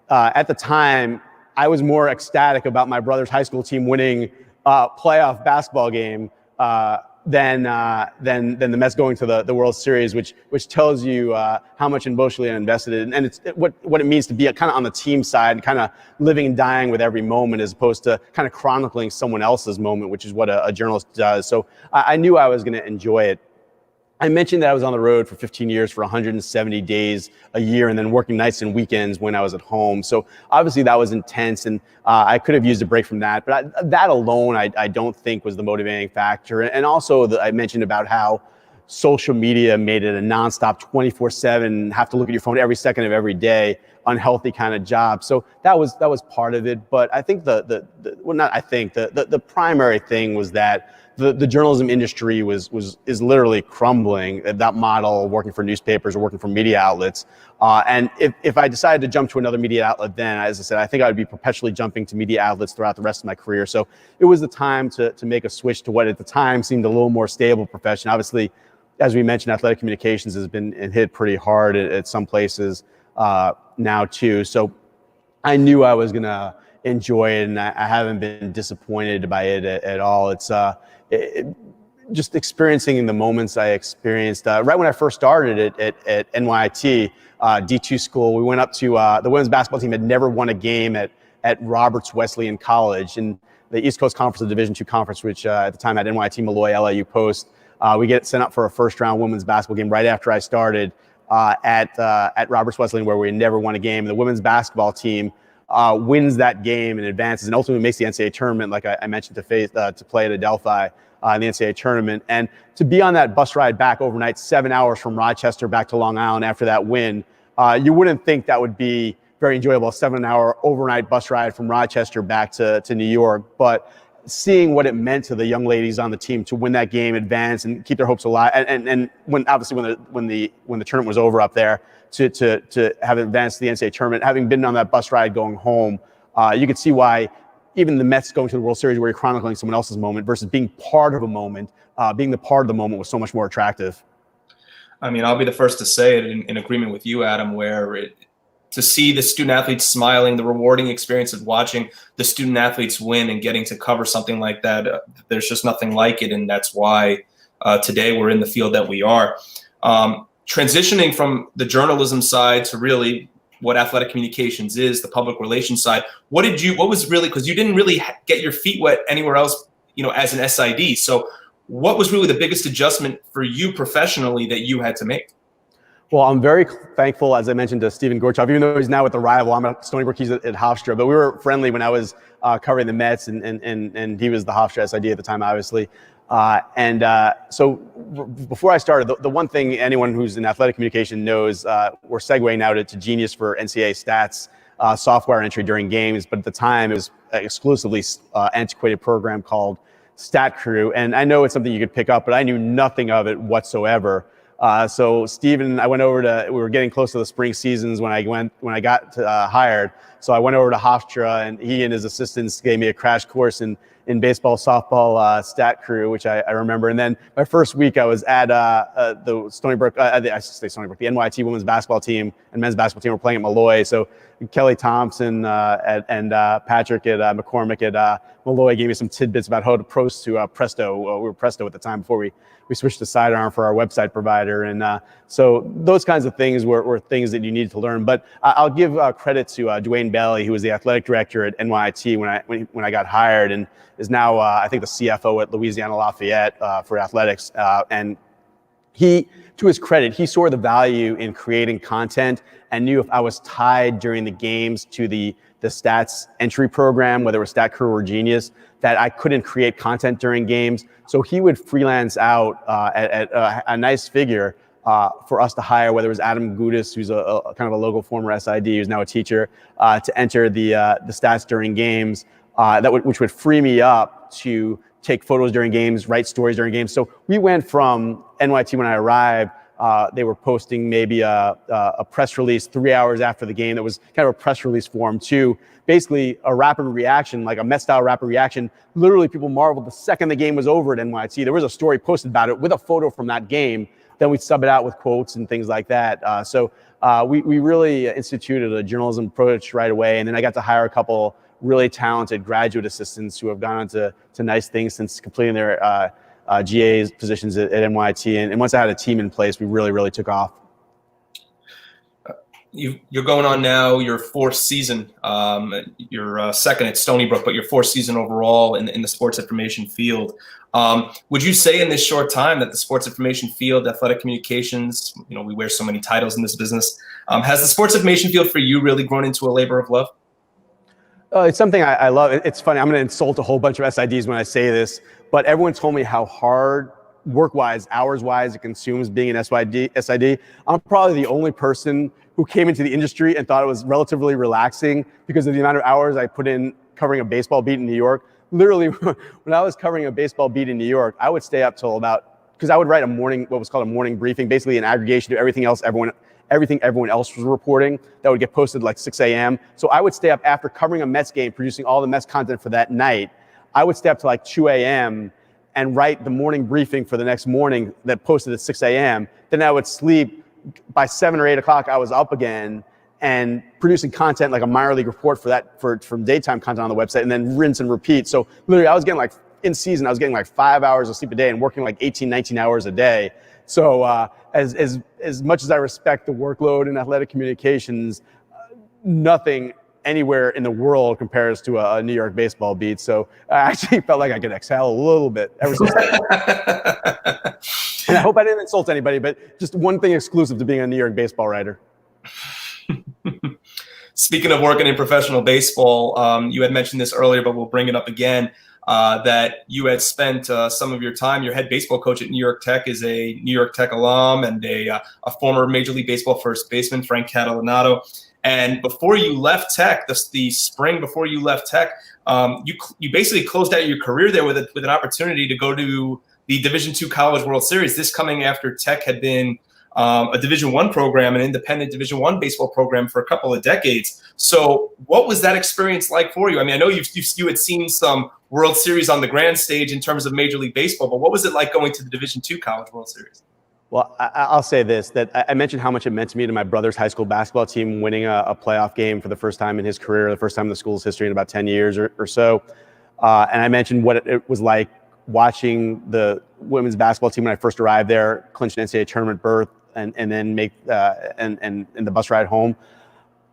at the time, I was more ecstatic about my brother's high school team winning playoff basketball game than the Mets going to the World Series, which tells you how much emotionally I invested in, and it's what it means to be kind of on the team side, kind of living and dying with every moment, as opposed to kind of chronicling someone else's moment, which is what a journalist does. So I knew I was going to enjoy it. I mentioned that I was on the road for 15 years, for 170 days a year, and then working nights and weekends when I was at home. So obviously that was intense, and I could have used a break from that. But that alone, I don't think was the motivating factor. And also I mentioned about how social media made it a nonstop 24/7, have to look at your phone every second of every day, unhealthy kind of job. So that was part of it. But I think the primary thing was that the journalism industry is literally crumbling. That model, working for newspapers or working for media outlets. And if I decided to jump to another media outlet, then, as I said, I think I would be perpetually jumping to media outlets throughout the rest of my career. So it was the time to make a switch to what at the time seemed a little more stable profession. Obviously, as we mentioned, athletic communications has been hit pretty hard at some places now too. So I knew I was gonna enjoy it, and I haven't been disappointed by it at all. It's just experiencing the moments I experienced right when I first started at NYIT, D2 school. We went up to the women's basketball team had never won a game at Roberts Wesleyan College in the East Coast Conference, the Division II conference, which at the time had NYIT, Malloy, LIU Post. We get sent up for a first round women's basketball game right after I started. at Roberts Wesleyan, where we never won a game. The women's basketball team wins that game and advances, and ultimately makes the NCAA tournament, like I mentioned, to play at Adelphi in the NCAA tournament. And to be on that bus ride back overnight, 7 hours from Rochester back to Long Island after that win, you wouldn't think that would be very enjoyable, a 7-hour overnight bus ride from Rochester back to New York. But seeing what it meant to the young ladies on the team to win that game, advance, and keep their hopes alive, and when the tournament was over up there, to have advanced to the NCAA tournament, having been on that bus ride going home, you could see why even the Mets going to the World Series, where you're chronicling someone else's moment versus being part of a moment, being the part of the moment was so much more attractive. I mean, I'll be the first to say it in agreement with you, Adam, to see the student athletes smiling, the rewarding experience of watching the student athletes win and getting to cover something like that, there's just nothing like it. And that's why today we're in the field that we are. Transitioning from the journalism side to really what athletic communications is, the public relations side, what was really, because you didn't really get your feet wet anywhere else, as an SID. So what was really the biggest adjustment for you professionally that you had to make? Well, I'm very thankful, as I mentioned, to Stephen Gorchov, even though he's now with the rival. I'm at Stony Brook, he's at Hofstra, but we were friendly when I was covering the Mets, and he was the Hofstra SID at the time, obviously. So before I started, the one thing anyone who's in athletic communication knows, we're segueing now to Genius for NCAA stats, software entry during games. But at the time, it was an exclusively antiquated program called Stat Crew. And I know it's something you could pick up, but I knew nothing of it whatsoever. So Steve and I went over we were getting close to the spring seasons when I got hired. So I went over to Hofstra, and he and his assistants gave me a crash course in baseball, softball, Stat Crew, which I remember. And then my first week I was at the Stony Brook, I should say Stony Brook, the NYT women's basketball team and men's basketball team were playing at Malloy. So Kelly Thompson and Patrick at McCormick at Malloy gave me some tidbits about how to post to Presto. We were Presto at the time before we switched to Sidearm for our website provider. And so those kinds of things were things that you needed to learn. But I'll give credit to Dwayne Bailey, who was the athletic director at NYT when I got hired, and is now, I think, the CFO at Louisiana Lafayette for athletics. And he, to his credit, he saw the value in creating content and knew if I was tied during the games to the stats entry program, whether it was Stat Crew or Genius, that I couldn't create content during games. So he would freelance out at a nice figure for us to hire, whether it was Adam Gudis, who's a kind of a local former SID, who's now a teacher, to enter the stats during games, which would free me up to take photos during games, write stories during games. So we went from NYT when I arrived, they were posting maybe a press release 3 hours after the game that was kind of a press release form, to basically a rapid reaction, like a Met-style rapid reaction. Literally, people marveled the second the game was over at NYT. There was a story posted about it with a photo from that game. Then we'd sub it out with quotes and things like that. So we really instituted a journalism approach right away. And then I got to hire a couple really talented graduate assistants who have gone on to nice things since completing their GA positions at NYT. And once I had a team in place, we really took off. You're going on now your fourth season. You're second at Stony Brook, but your fourth season overall in the sports information field. Would you say in this short time that the sports information field, athletic communications, we wear so many titles in this business, has the sports information field for you really grown into a labor of love? It's something I love. It's funny. I'm going to insult a whole bunch of SIDs when I say this, but everyone told me how hard, work-wise, hours-wise, it consumes being an SID. I'm probably the only person who came into the industry and thought it was relatively relaxing because of the amount of hours I put in covering a baseball beat in New York. Literally, when I was covering a baseball beat in New York, I would stay up till because I would write what was called a morning briefing, basically an aggregation of everything everyone else was reporting that would get posted like 6 a.m. So I would stay up after covering a Mets game, producing all the Mets content for that night. I would stay up to like 2 a.m. and write the morning briefing for the next morning that posted at 6 a.m. Then I would sleep. By 7 or 8 o'clock, I was up again and producing content like a minor league report for daytime content on the website, and then rinse and repeat. So literally, I was getting in season, I was getting 5 hours of sleep a day and working 18, 19 hours a day. So as much as I respect the workload in athletic communications, nothing anywhere in the world compares to a New York baseball beat. So I actually felt like I could exhale a little bit ever since then. And I hope I didn't insult anybody, but just one thing exclusive to being a New York baseball writer. Speaking of working in professional baseball, you had mentioned this earlier, but we'll bring it up again, that you had spent some of your time, your head baseball coach at New York Tech is a New York Tech alum and a former Major League Baseball first baseman, Frank Catalanato. And before you left Tech, the spring before you left Tech, you basically closed out your career there with an opportunity to go to the Division II College World Series. This coming after Tech had been a Division I program, an independent Division I baseball program for a couple of decades. So what was that experience like for you? I mean, I know you had seen some World Series on the grand stage in terms of Major League Baseball, but what was it like going to the Division II College World Series? Well, I'll say this, that I mentioned how much it meant to me to my brother's high school basketball team winning a playoff game for the first time in his career, the first time in the school's history in about 10 years or so. And I mentioned what it was like watching the women's basketball team when I first arrived there, clinch an NCAA tournament berth, and then make and the bus ride home.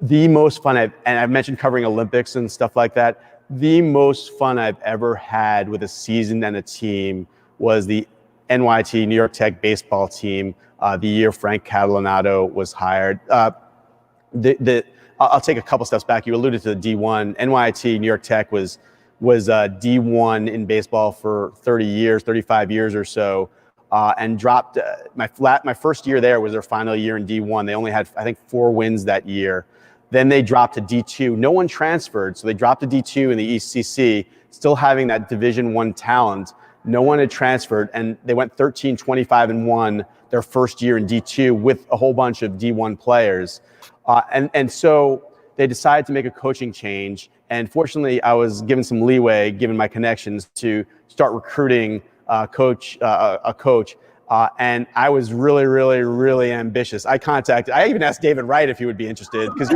The most fun I've mentioned covering Olympics and stuff like that. The most fun I've ever had with a season and a team was the NYT, New York Tech baseball team, the year Frank Catalanato was hired. I'll take a couple steps back. You alluded to the D1. NYT, New York Tech was D1 in baseball for 35 years or so, and dropped. My first year there was their final year in D1. They only had, I think, 4 wins that year. Then they dropped to D2. No one transferred, so they dropped to D2 in the ECC, still having that Division I talent. No one had transferred, and they went 13-25-1 their first year in D2 with a whole bunch of D1 players. And so they decided to make a coaching change. And fortunately, I was given some leeway, given my connections, to start recruiting a coach. And I was really, really, really ambitious. I even asked David Wright if he would be interested, because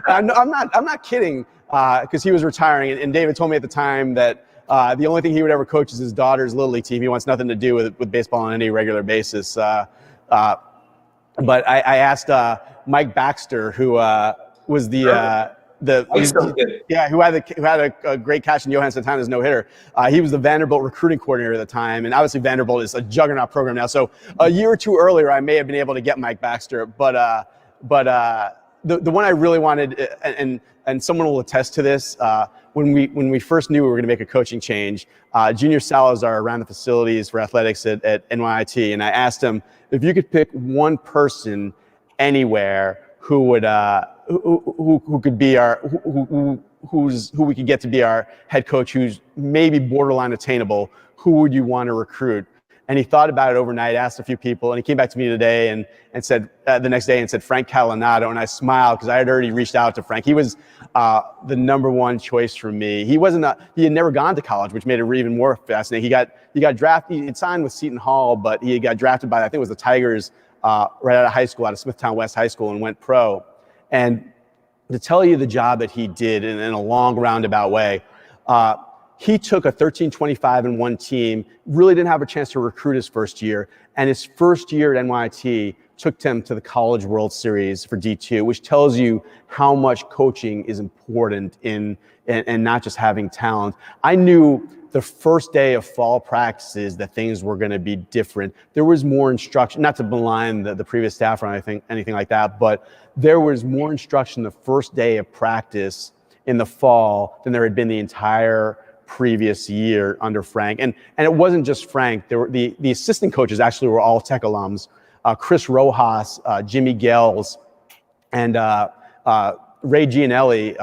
I'm not kidding, because he was retiring. And David told me at the time that the only thing he would ever coach is his daughter's Little League team. He wants nothing to do with baseball on any regular basis. But I asked Mike Baxter, who was who had a great catch in Johan Santana's no-hitter. He was the Vanderbilt recruiting coordinator at the time, and obviously Vanderbilt is a juggernaut program now. So a year or two earlier, I may have been able to get Mike Baxter, but the one I really wanted, and someone will attest to this, when we first knew we were going to make a coaching change, Junior Salazar ran the facilities for athletics at NYIT, and I asked him if you could pick one person anywhere who would who could be who we could get to be our head coach, who's maybe borderline attainable, who would you want to recruit? And he thought about it overnight, asked a few people, and he came back to me today and said the next day and said Frank Catalanato. And I smiled because I had already reached out to Frank. He was the number one choice for me. He had never gone to college, which made it even more fascinating. He got drafted. He had signed with Seton Hall, but he got drafted by, I think it was the Tigers, right out of high school, out of Smithtown West High School, and went pro. And to tell you the job that he did in a long roundabout way, he took a 13-25-1 team, really didn't have a chance to recruit his first year, and his first year at NYT took them to the College World Series for D2, which tells you how much coaching is important in not just having talent. I knew the first day of fall practices that things were going to be different. There was more instruction, not to malign the previous staff or anything like that, but there was more instruction the first day of practice in the fall than there had been the entire previous year under Frank. And it wasn't just Frank. There were the assistant coaches actually were all Tech alums. Chris Rojas, Jimmy Gales, and Ray Gianelli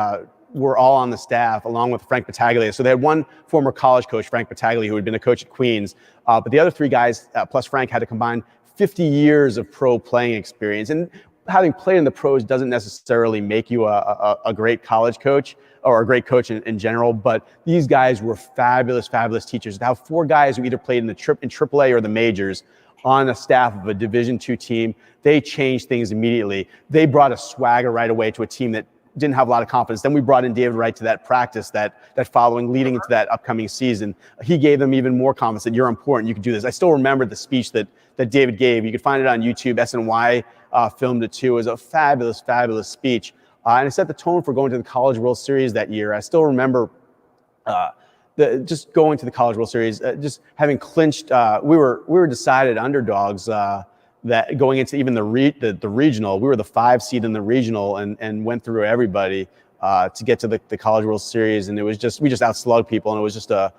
were all on the staff along with Frank Battaglia. So they had one former college coach, Frank Battaglia, who had been a coach at Queens. But the other 3 guys, plus Frank, had to combine 50 years of pro playing experience. And having played in the pros doesn't necessarily make you a great college coach or a great coach in general, but these guys were fabulous, fabulous teachers. To have 4 guys who either played in AAA or the majors on a staff of a Division II team, they changed things immediately. They brought a swagger right away to a team that didn't have a lot of confidence. Then we brought in David Wright to that practice that following, leading into that upcoming season. He gave them even more confidence that you're important, you can do this. I still remember the speech that David gave. You can find it on YouTube. SNY filmed it too. It was a fabulous, fabulous speech. And it set the tone for going to the College World Series that year. I still remember just going to the College World Series, just having clinched, we were decided underdogs that going into even the regional. We were the 5 seed in the regional and went through everybody to get to the College World Series, and we just outslugged people, and it was just a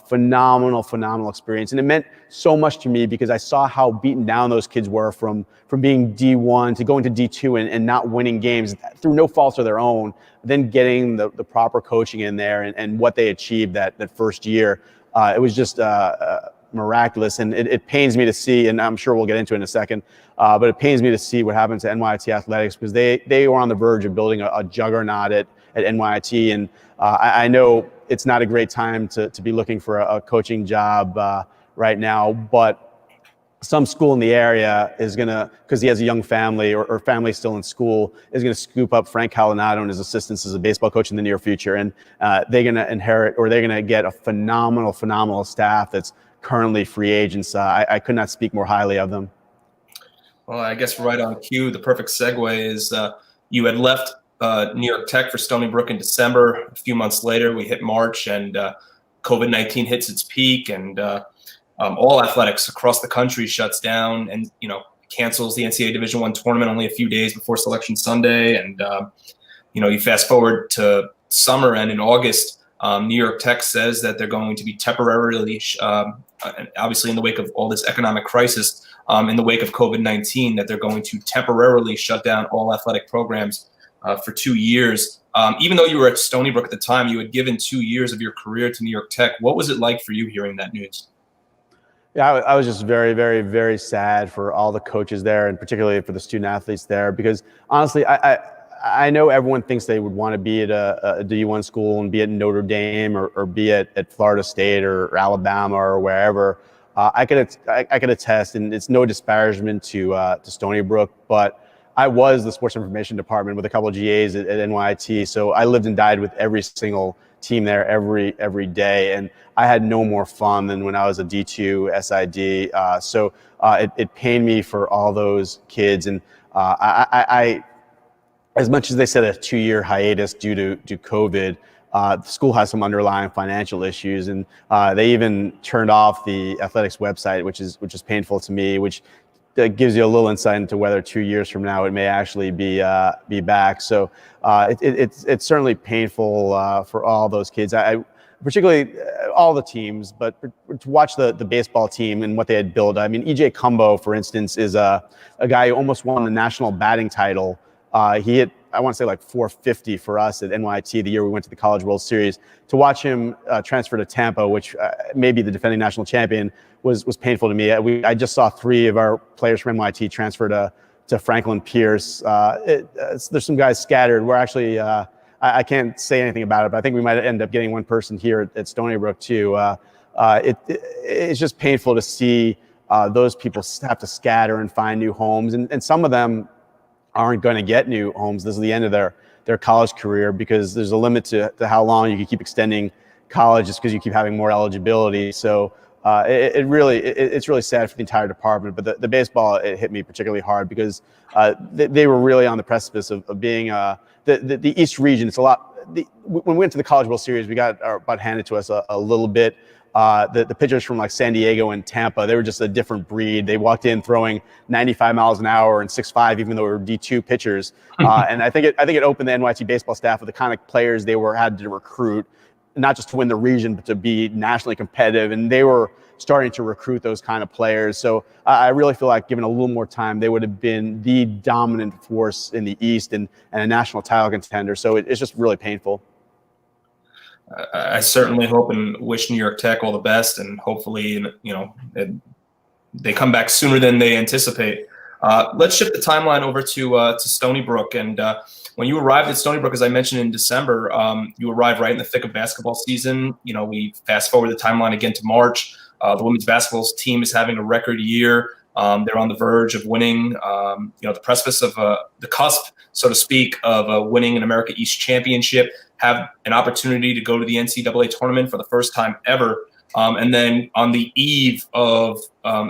phenomenal experience. And it meant so much to me because I saw how beaten down those kids were from being D1 to going to D2 and not winning games through no fault of their own, then getting the proper coaching in there and what they achieved that first year. It was just miraculous. And it pains me to see, and I'm sure we'll get into it in a second, but it pains me to see what happened to NYT athletics, because they were on the verge of building a juggernaut at NYT. And I know it's not a great time to be looking for a coaching job right now, but some school in the area is going to, because he has a young family or family still in school, is going to scoop up Frank Calinado and his assistants as a baseball coach in the near future. And they're going to inherit, or they're going to get a phenomenal staff that's currently free agents. I could not speak more highly of them. Well, I guess right on cue, the perfect segue is you had left New York Tech for Stony Brook in December. A few months later, we hit March, and COVID-19 hits its peak, and all athletics across the country shuts down and, cancels the NCAA Division I tournament only a few days before Selection Sunday. And, you fast forward to summer, and in August, New York Tech says that they're going to be temporarily, obviously in the wake of all this economic crisis, in the wake of COVID-19, that they're going to temporarily shut down all athletic programs for 2 years. Even though you were at Stony Brook at the time, you had given 2 years of your career to New York Tech. What was it like for you hearing that news? Yeah, I was just very sad for all the coaches there, and particularly for the student athletes there, because honestly, I know everyone thinks they would want to be at a D1 school and be at Notre Dame or be at Florida State or Alabama or wherever. I could attest, and it's no disparagement to Stony Brook, but I was the sports information department with a couple of GAs at NYT, so I lived and died with every single team there every day, and I had no more fun than when I was a D2 SID. So it pained me for all those kids, and I as much as they said a 2-year hiatus due to COVID, the school has some underlying financial issues, and they even turned off the athletics website, which is painful to me, which that gives you a little insight into whether 2 years from now it may actually be back. So it's certainly painful for all those kids. I particularly all the teams, but to watch the baseball team and what they had built. I mean, EJ Cumbo, for instance, is a guy who almost won the national batting title. He hit, I want to say, like 450 for us at NYT the year we went to the College World Series. To watch him transfer to Tampa, which may be the defending national champion, was painful to me. I just saw 3 of our players from NYT transfer to Franklin Pierce. There's some guys scattered. We're actually, I can't say anything about it, but I think we might end up getting one person here at Stony Brook too. It's just painful to see those people have to scatter and find new homes, and some of them aren't going to get new homes. This is the end of their college career, because there's a limit to how long you can keep extending college just because you keep having more eligibility. So it's really sad for the entire department. But the baseball, it hit me particularly hard because they were really on the precipice of being the East region. It's a lot. When we went to the College World Series, we got our butt handed to us a little bit. The pitchers from like San Diego and Tampa, they were just a different breed. They walked in throwing 95 miles an hour and 6'5", even though they were D2 pitchers. And I think it opened the NYT baseball staff with the kind of players they had to recruit, not just to win the region, but to be nationally competitive. And they were starting to recruit those kind of players. So I really feel like given a little more time, they would have been the dominant force in the East and a national title contender. So it's just really painful. I certainly hope and wish New York Tech all the best, and hopefully, they come back sooner than they anticipate. Let's shift the timeline over to Stony Brook. And when you arrived at Stony Brook, as I mentioned in December, you arrived right in the thick of basketball season. We fast forward the timeline again to March. The women's basketball team is having a record year. They're on the verge of winning, the precipice of the cusp, so to speak, of winning an America East championship, have an opportunity to go to the NCAA tournament for the first time ever. And then on the eve of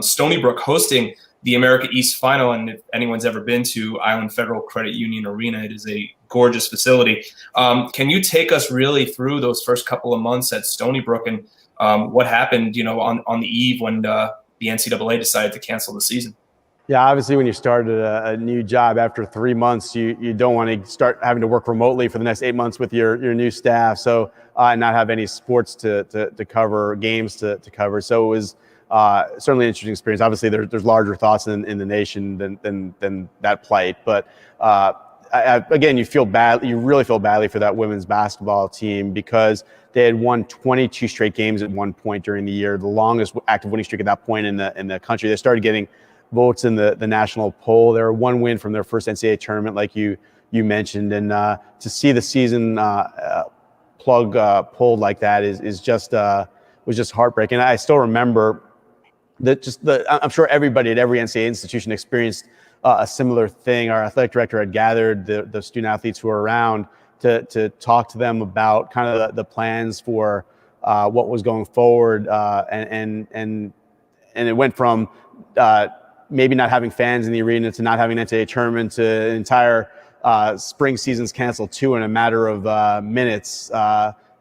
Stony Brook hosting the America East final, and if anyone's ever been to Island Federal Credit Union Arena, it is a gorgeous facility. Can you take us really through those first couple of months at Stony Brook and what happened, on the eve when the NCAA decided to cancel the season? Yeah, obviously when you started a new job after 3 months, you don't want to start having to work remotely for the next 8 months with your new staff. So not have any sports to cover, games to cover. So it was certainly an interesting experience. Obviously there's larger thoughts in the nation than that plight. But again, you really feel badly for that women's basketball team because they had won 22 straight games at one point during the year, the longest active winning streak at that point in the country. They started getting votes in the national poll. They were one win from their first NCAA tournament, like you mentioned, and to see the season plug pulled like that was just heartbreaking. I still remember that I'm sure everybody at every NCAA institution experienced a similar thing. Our athletic director had gathered the student athletes who were around to talk to them about kind of the plans for what was going forward, and it went from maybe not having fans in the arena to not having an NCAA tournament to an entire spring seasons canceled too in a matter of minutes.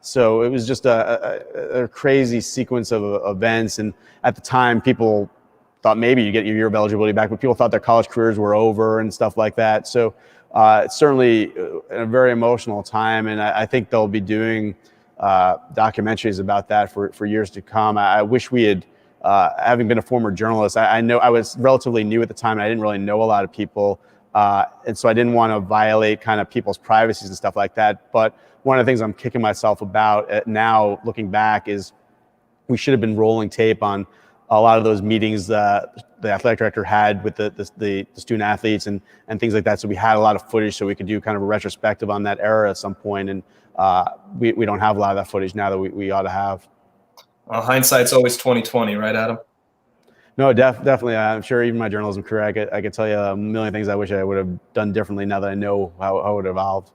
So it was just a crazy sequence of events. And at the time, people thought maybe you get your year of eligibility back, but people thought their college careers were over and stuff like that. So it's certainly a very emotional time. And I think they'll be doing documentaries about that for years to come. I wish we had, having been a former journalist, I know I was relatively new at the time and I didn't really know a lot of people. And so I didn't want to violate kind of people's privacies and stuff like that. But one of the things I'm kicking myself about now, looking back, is we should have been rolling tape on a lot of those meetings the athletic director had with the student athletes and things like that. So we had a lot of footage so we could do kind of a retrospective on that era at some point. And we don't have a lot of that footage now that we ought to have. Well, hindsight's always 20/20, right, Adam? No, definitely. I'm sure even my journalism career, I could tell you a million things I wish I would have done differently now that I know how it would have evolved.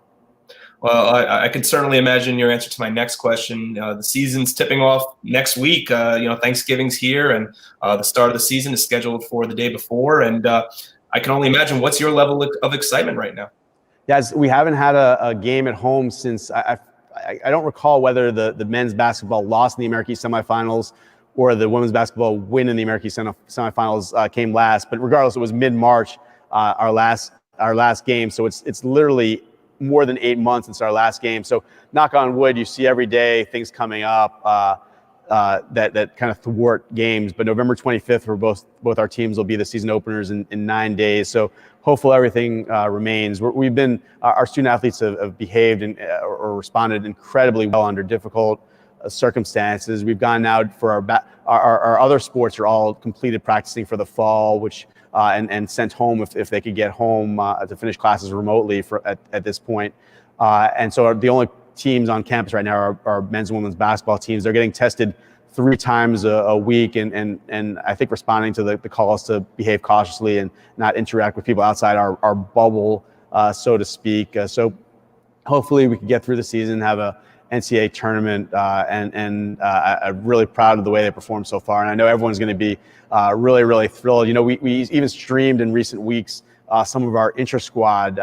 Well, I could certainly imagine your answer to my next question. The season's tipping off next week. Thanksgiving's here, and the start of the season is scheduled for the day before. And I can only imagine, what's your level of excitement right now? Yes, we haven't had a game at home since I don't recall whether the men's basketball lost in the American East semifinals or the women's basketball win in the American East semifinals came last. But regardless, it was mid-March, our last game. So it's literally more than 8 months since our last game. So knock on wood, you see every day things coming up that kind of thwart games. But November 25th for both our teams will be the season openers in 9 days. So hopefully everything remains. Our student athletes have behaved or responded incredibly well under difficult circumstances. We've gone out for our other sports are all completed practicing for the fall, which and sent home if they could get home to finish classes remotely at this point. And so the only teams on campus right now are men's and women's basketball teams. They're getting tested 3 times a week and I think responding to the calls to behave cautiously and not interact with people outside our bubble, so to speak. So hopefully we can get through the season, have a NCAA tournament, and I'm really proud of the way they performed so far. And I know everyone's going to be really, really thrilled. We even streamed in recent weeks some of our intra-squad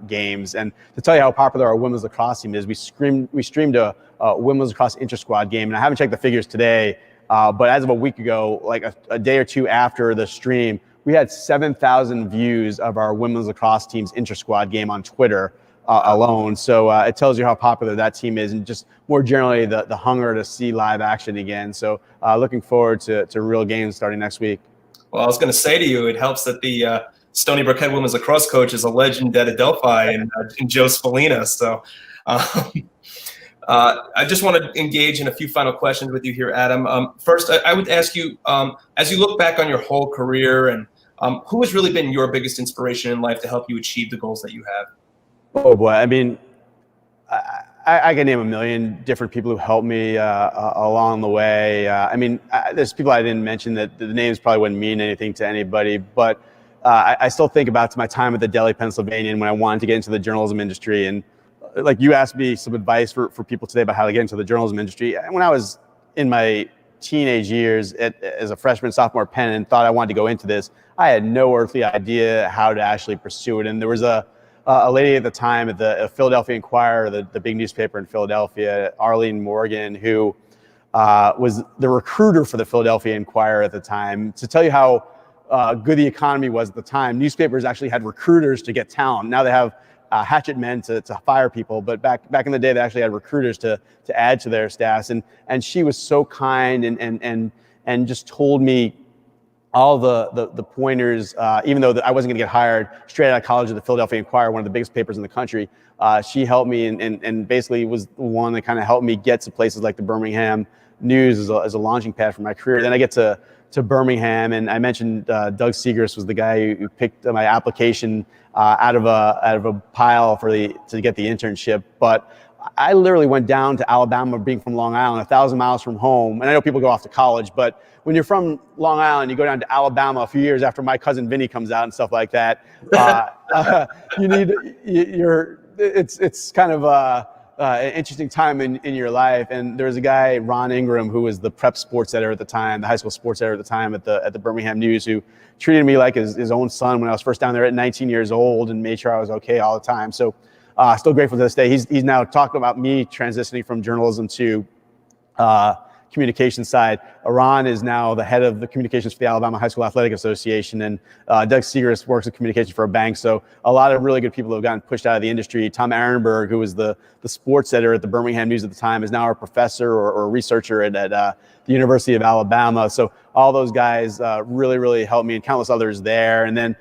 games. And to tell you how popular our women's lacrosse team is, we streamed a women's lacrosse intra-squad game. And I haven't checked the figures today, but as of a week ago, like a day or two after the stream, we had 7,000 views of our women's lacrosse team's intra-squad game on Twitter alone. So it tells you how popular that team is, and just more generally the hunger to see live action again. So looking forward to real games starting next week. Well, I was going to say to you, it helps that the Stony Brook head women's lacrosse coach is a legend at Adelphi and Joe Spallina. So I just want to engage in a few final questions with you here, Adam. First, I would ask you, as you look back on your whole career, and who has really been your biggest inspiration in life to help you achieve the goals that you have? Oh boy, I mean, I can name a million different people who helped me along the way. There's people I didn't mention that the names probably wouldn't mean anything to anybody, but I still think about my time at the Delhi Pennsylvanian when I wanted to get into the journalism industry. And like you asked me some advice for people today about how to get into the journalism industry. When I was in my teenage years as a freshman, sophomore at Penn and thought I wanted to go into this, I had no earthly idea how to actually pursue it. And there was a a lady at the time at the Philadelphia Inquirer, the big newspaper in Philadelphia, Arlene Morgan, who was the recruiter for the Philadelphia Inquirer at the time. To tell you how good the economy was at the time, newspapers actually had recruiters to get talent. Now they have hatchet men to fire people, but back in the day, they actually had recruiters to add to their staffs. And she was so kind and just told me all the pointers, even though I wasn't going to get hired straight out of college at the Philadelphia Inquirer, one of the biggest papers in the country. She helped me and basically was the one that kind of helped me get to places like the Birmingham News as a launching pad for my career. Then I get to Birmingham, and I mentioned Doug Segrist was the guy who picked my application out of a pile to get the internship. But I literally went down to Alabama, being from Long Island, 1,000 miles from home. And I know people go off to college, but when you're from Long Island, you go down to Alabama a few years after My Cousin Vinny comes out and stuff like that. It's kind of an interesting time in your life. And there was a guy, Ron Ingram, who was the prep sports editor at the time, the high school sports editor at the time at the Birmingham News, who treated me like his own son when I was first down there at 19 years old and made sure I was okay all the time. So still grateful to this day. He's now talking about me transitioning from journalism to communication side. Ron is now the head of the communications for the Alabama High School Athletic Association, and Doug Segrist works in communications for a bank. So a lot of really good people who have gotten pushed out of the industry. Tom Arenberg, who was the sports editor at the Birmingham News at the time, is now a professor or a researcher at the University of Alabama. So all those guys really, really helped me, and countless others there. And then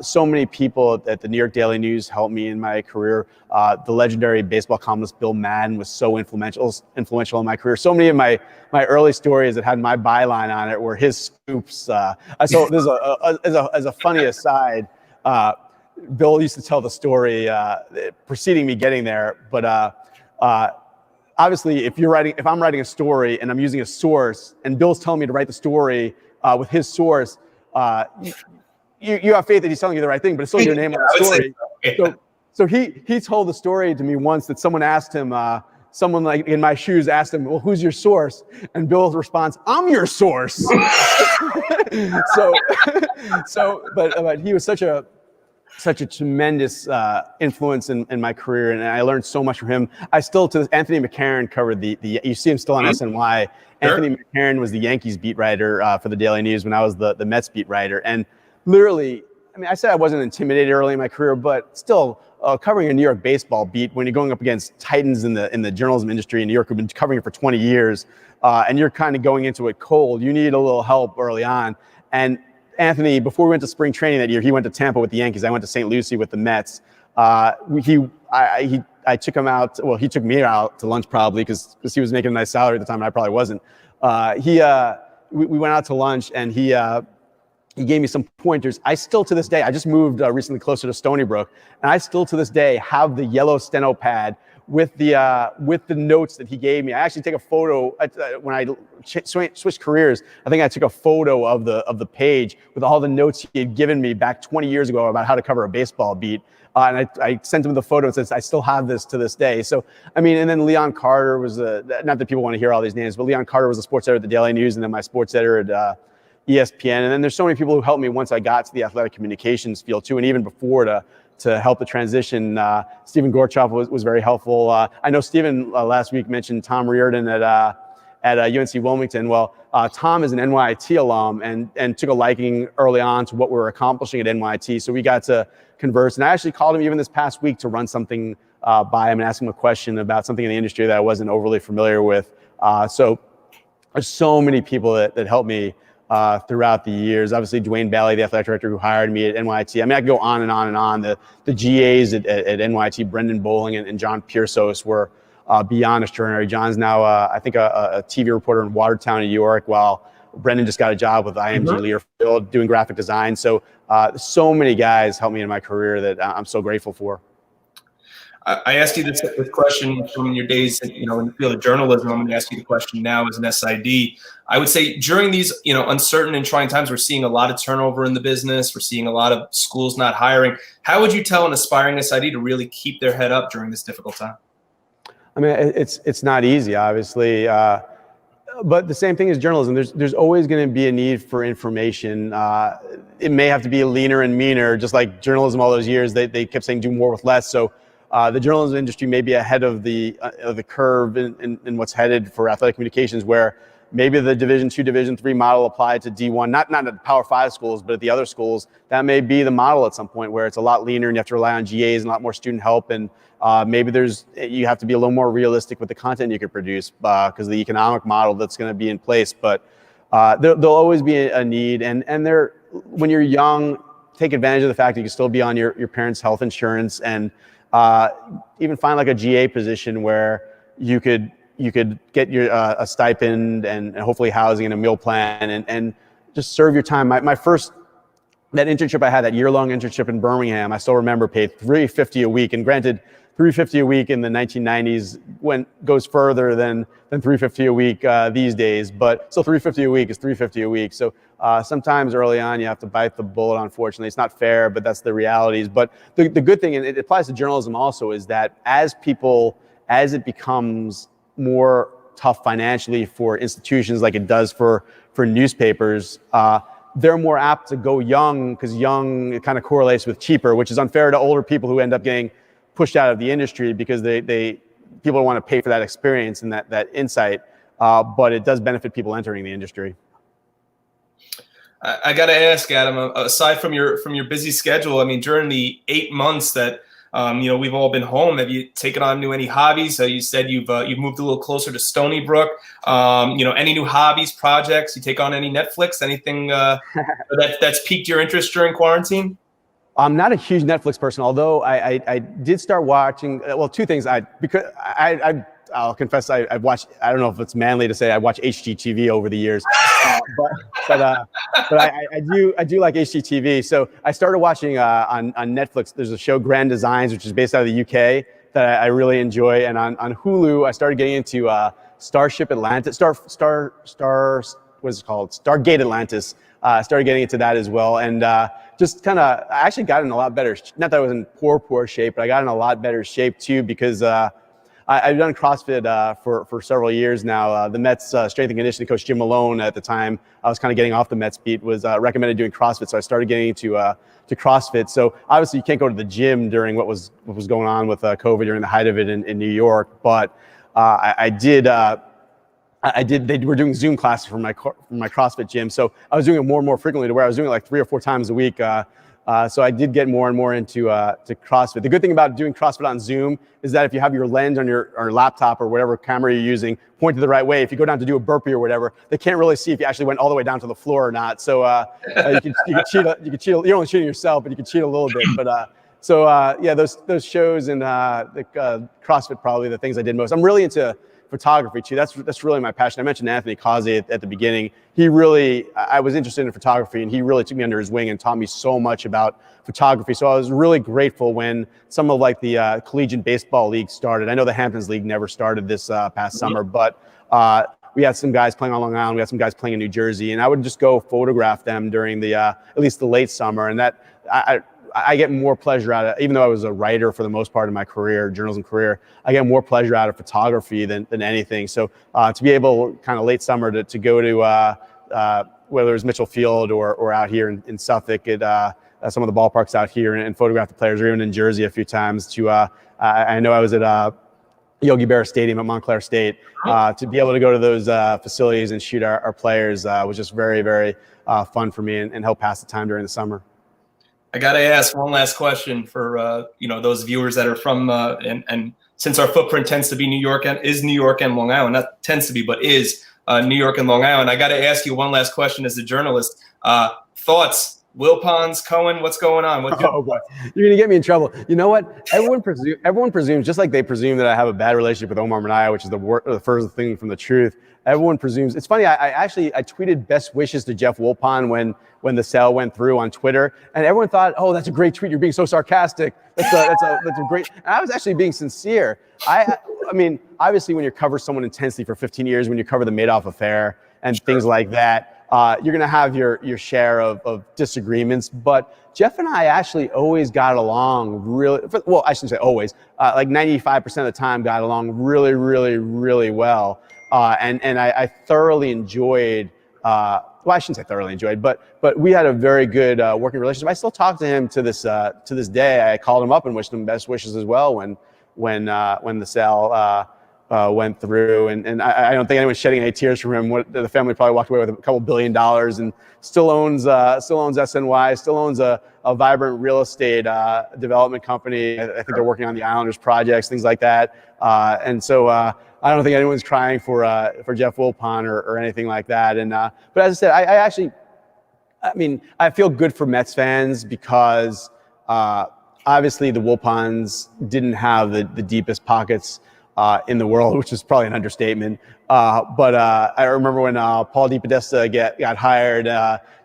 so many people at the New York Daily News helped me in my career. The legendary baseball columnist Bill Madden was so influential in my career. So many of my early stories that had my byline on it were his scoops. So there's as a funny aside, Bill used to tell the story preceding me getting there. But obviously, if I'm writing a story and I'm using a source, and Bill's telling me to write the story with his source, you have faith that he's telling you the right thing, but it's still your name on the story. So he told the story to me once that someone asked him, someone like in my shoes asked him, well, who's your source? And Bill's response, I'm your source. But he was such a tremendous influence in my career, and I learned so much from him. I still, Anthony McCarron covered the you see him still on SNY. Sure. Anthony McCarron was the Yankees beat writer for the Daily News when I was the Mets beat writer. And literally, I mean, I said I wasn't intimidated early in my career, but still covering a New York baseball beat when you're going up against titans in the journalism industry in New York who've been covering it for 20 years, and you're kind of going into it cold. You need a little help early on. And Anthony, before we went to spring training that year, he went to Tampa with the Yankees. I went to St. Lucie with the Mets. I took him out. Well, he took me out to lunch probably because he was making a nice salary at the time, and I probably wasn't. We went out to lunch, and he gave me some pointers. I still, to this day, I just moved recently closer to Stony Brook, and I still, to this day, have the yellow steno pad with the notes that he gave me. I actually take a photo when I switched careers. I think I took a photo of the page with all the notes he had given me back 20 years ago about how to cover a baseball beat. And I sent him the photo and says, I still have this to this day. So, I mean, and then Leon Carter was not that people want to hear all these names, but Leon Carter was a sports editor at the Daily News, and then my sports editor at ESPN. And then there's so many people who helped me once I got to the athletic communications field too, and even before to help the transition. Stephen Gorchov was very helpful. I know Stephen last week mentioned Tom Reardon at UNC Wilmington. Well, Tom is an NYT alum and took a liking early on to what we were accomplishing at NYT. So we got to converse. And I actually called him even this past week to run something by him and ask him a question about something in the industry that I wasn't overly familiar with. So there's so many people that helped me throughout the years. Obviously, Dwayne Bailey, the athletic director who hired me at NYT. I mean, I could go on and on and on. The GAs at NYT, Brendan Bowling and John Piersos, were beyond extraordinary. John's now, I think, a TV reporter in Watertown, New York, while Brendan just got a job with IMG Learfield doing graphic design. So many guys helped me in my career that I'm so grateful for. I asked you this question from your days, in the field of journalism. I'm going to ask you the question now as an SID. I would say during these, uncertain and trying times, we're seeing a lot of turnover in the business. We're seeing a lot of schools not hiring. How would you tell an aspiring SID to really keep their head up during this difficult time? I mean, it's not easy, obviously. But the same thing as journalism. There's always going to be a need for information. It may have to be leaner and meaner, just like journalism all those years. They kept saying do more with less. So the journalism industry may be ahead of the curve in what's headed for athletic communications, where maybe the Division II, Division III model applied to D1, not at Power 5 schools, but at the other schools. That may be the model at some point, where it's a lot leaner and you have to rely on GAs and a lot more student help. And maybe you have to be a little more realistic with the content you can produce because of the economic model that's going to be in place. But there'll always be a need. And when you're young, take advantage of the fact that you can still be on your parents' health insurance, and even find like a GA position where you could get your a stipend and hopefully housing and a meal plan and just serve your time. That internship I had, that year-long internship in Birmingham, I still remember, paid $350 a week. And granted, $350 a week in the 1990s goes further than $350 a week these days, but still $350 a week is $350 a week. So sometimes early on you have to bite the bullet. Unfortunately, it's not fair, but that's the realities. But the good thing, and it applies to journalism also, is that as it becomes more tough financially for institutions like it does for newspapers, they're more apt to go young, because young, it kind of correlates with cheaper, which is unfair to older people who end up getting pushed out of the industry because people don't want to pay for that experience and that insight, but it does benefit people entering the industry. I got to ask, Adam, aside from your busy schedule, I mean, during the 8 months that we've all been home, have you taken on any hobbies? So you said you've moved a little closer to Stony Brook. Any new hobbies, projects? You take on any Netflix? Anything that's piqued your interest during quarantine? I'm not a huge Netflix person, although I did start watching. Well, two things. I'll confess I've watched. I don't know if it's manly to say I watch HGTV over the years, but I do like HGTV. So I started watching on Netflix. There's a show, Grand Designs, which is based out of the UK, that I really enjoy. And on Hulu, I started getting into Starship Atlantis. What is it called? Stargate Atlantis. I started getting into that as well, and just kind of, I actually got in a lot better. Not that I was in poor shape, but I got in a lot better shape too, because I've done CrossFit for several years now. The Mets strength and conditioning coach Jim Malone, at the time I was kind of getting off the Mets beat, was recommended doing CrossFit, so I started getting into to CrossFit. So obviously you can't go to the gym during what was going on with COVID during the height of it in New York, but I did. They were doing Zoom classes from my CrossFit gym, so I was doing it more and more frequently, to where I was doing it like 3 or 4 times a week. So I did get more and more into to CrossFit. The good thing about doing CrossFit on Zoom is that if you have your lens on your laptop or whatever camera you're using pointed the right way, if you go down to do a burpee or whatever, they can't really see if you actually went all the way down to the floor or not. So you can cheat. You can cheat. You're only cheating yourself, but you can cheat a little bit. But those shows and the CrossFit, probably the things I did most. I'm really into photography too. That's really my passion. I mentioned Anthony Causey at the beginning. I was interested in photography, and he really took me under his wing and taught me so much about photography. So I was really grateful when some of like the collegiate baseball league started. I know the Hamptons League never started this past summer, but we had some guys playing on Long Island. We had some guys playing in New Jersey, and I would just go photograph them during the at least the late summer. And that I get more pleasure out of, even though I was a writer for the most part of my career, journalism career, I get more pleasure out of photography than anything. So to be able, kind of late summer, to go to whether it was Mitchell Field or out here in Suffolk at some of the ballparks out here, and photograph the players, or even in Jersey a few times. I know I was at Yogi Berra Stadium at Montclair State. To be able to go to those facilities and shoot our players was just very, very fun for me, and help pass the time during the summer. I got to ask one last question for those viewers that are from and since our footprint tends to be New York and Long Island, not tends to be, but is New York and Long Island. I got to ask you one last question as a journalist. Thoughts? Wilpons, Cohen, what's going on? Oh boy, you're gonna get me in trouble. You know what? Everyone presumes, just like they presume that I have a bad relationship with Omar Minaya, which is the furthest thing from the truth. Everyone presumes. It's funny. I tweeted best wishes to Jeff Wilpon when the sale went through on Twitter, and everyone thought, "Oh, that's a great tweet. You're being so sarcastic. That's a great." And I was actually being sincere. I mean, obviously, when you cover someone intensely for 15 years, when you cover the Madoff affair and things like that, you're going to have your share of disagreements. But Jeff and I actually always got along really well. I shouldn't say always. Like 95% of the time, got along really, really, really well. and I thoroughly enjoyed. Well, I shouldn't say thoroughly enjoyed, but we had a very good working relationship. I still talk to him to this day. I called him up and wished him best wishes as well when the sale went through, and I don't think anyone's shedding any tears for him. The family probably walked away with a couple $1 billion and still owns SNY, still owns a vibrant real estate development company. I think they're working on the Islanders projects, things like that. And so I don't think anyone's crying for Jeff Wilpon or anything like that. And but as I said, I feel good for Mets fans because obviously the Wilpons didn't have the deepest pockets in the world, which is probably an understatement. But I remember when Paul DePodesta got hired,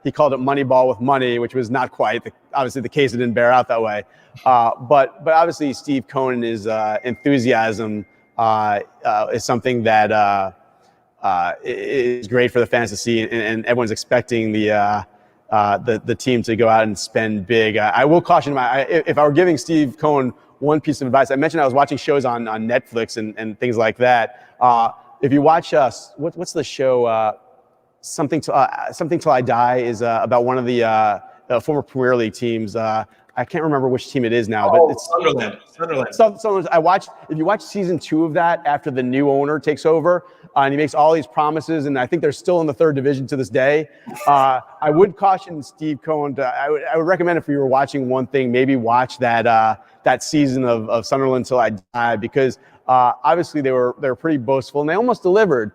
he called it Moneyball with money, which was not quite obviously the case. It didn't bear out that way. But obviously Steve Cohen's enthusiasm is something that is great for the fans to see, and everyone's expecting the team to go out and spend big. I will caution if I were giving Steve Cohen one piece of advice. I mentioned I was watching shows on Netflix and things like that. If you watch what's the show? Something Till I Die is about one of the former Premier League teams. I can't remember which team it is now, but it's Sunderland. If you watch season 2 of that after the new owner takes over, and he makes all these promises, and I think they're still in the 3rd division to this day. I would caution Steve Cohen I would recommend, if you were watching one thing, maybe watch that season of Sunderland Till I Die, because obviously they were pretty boastful and they almost delivered.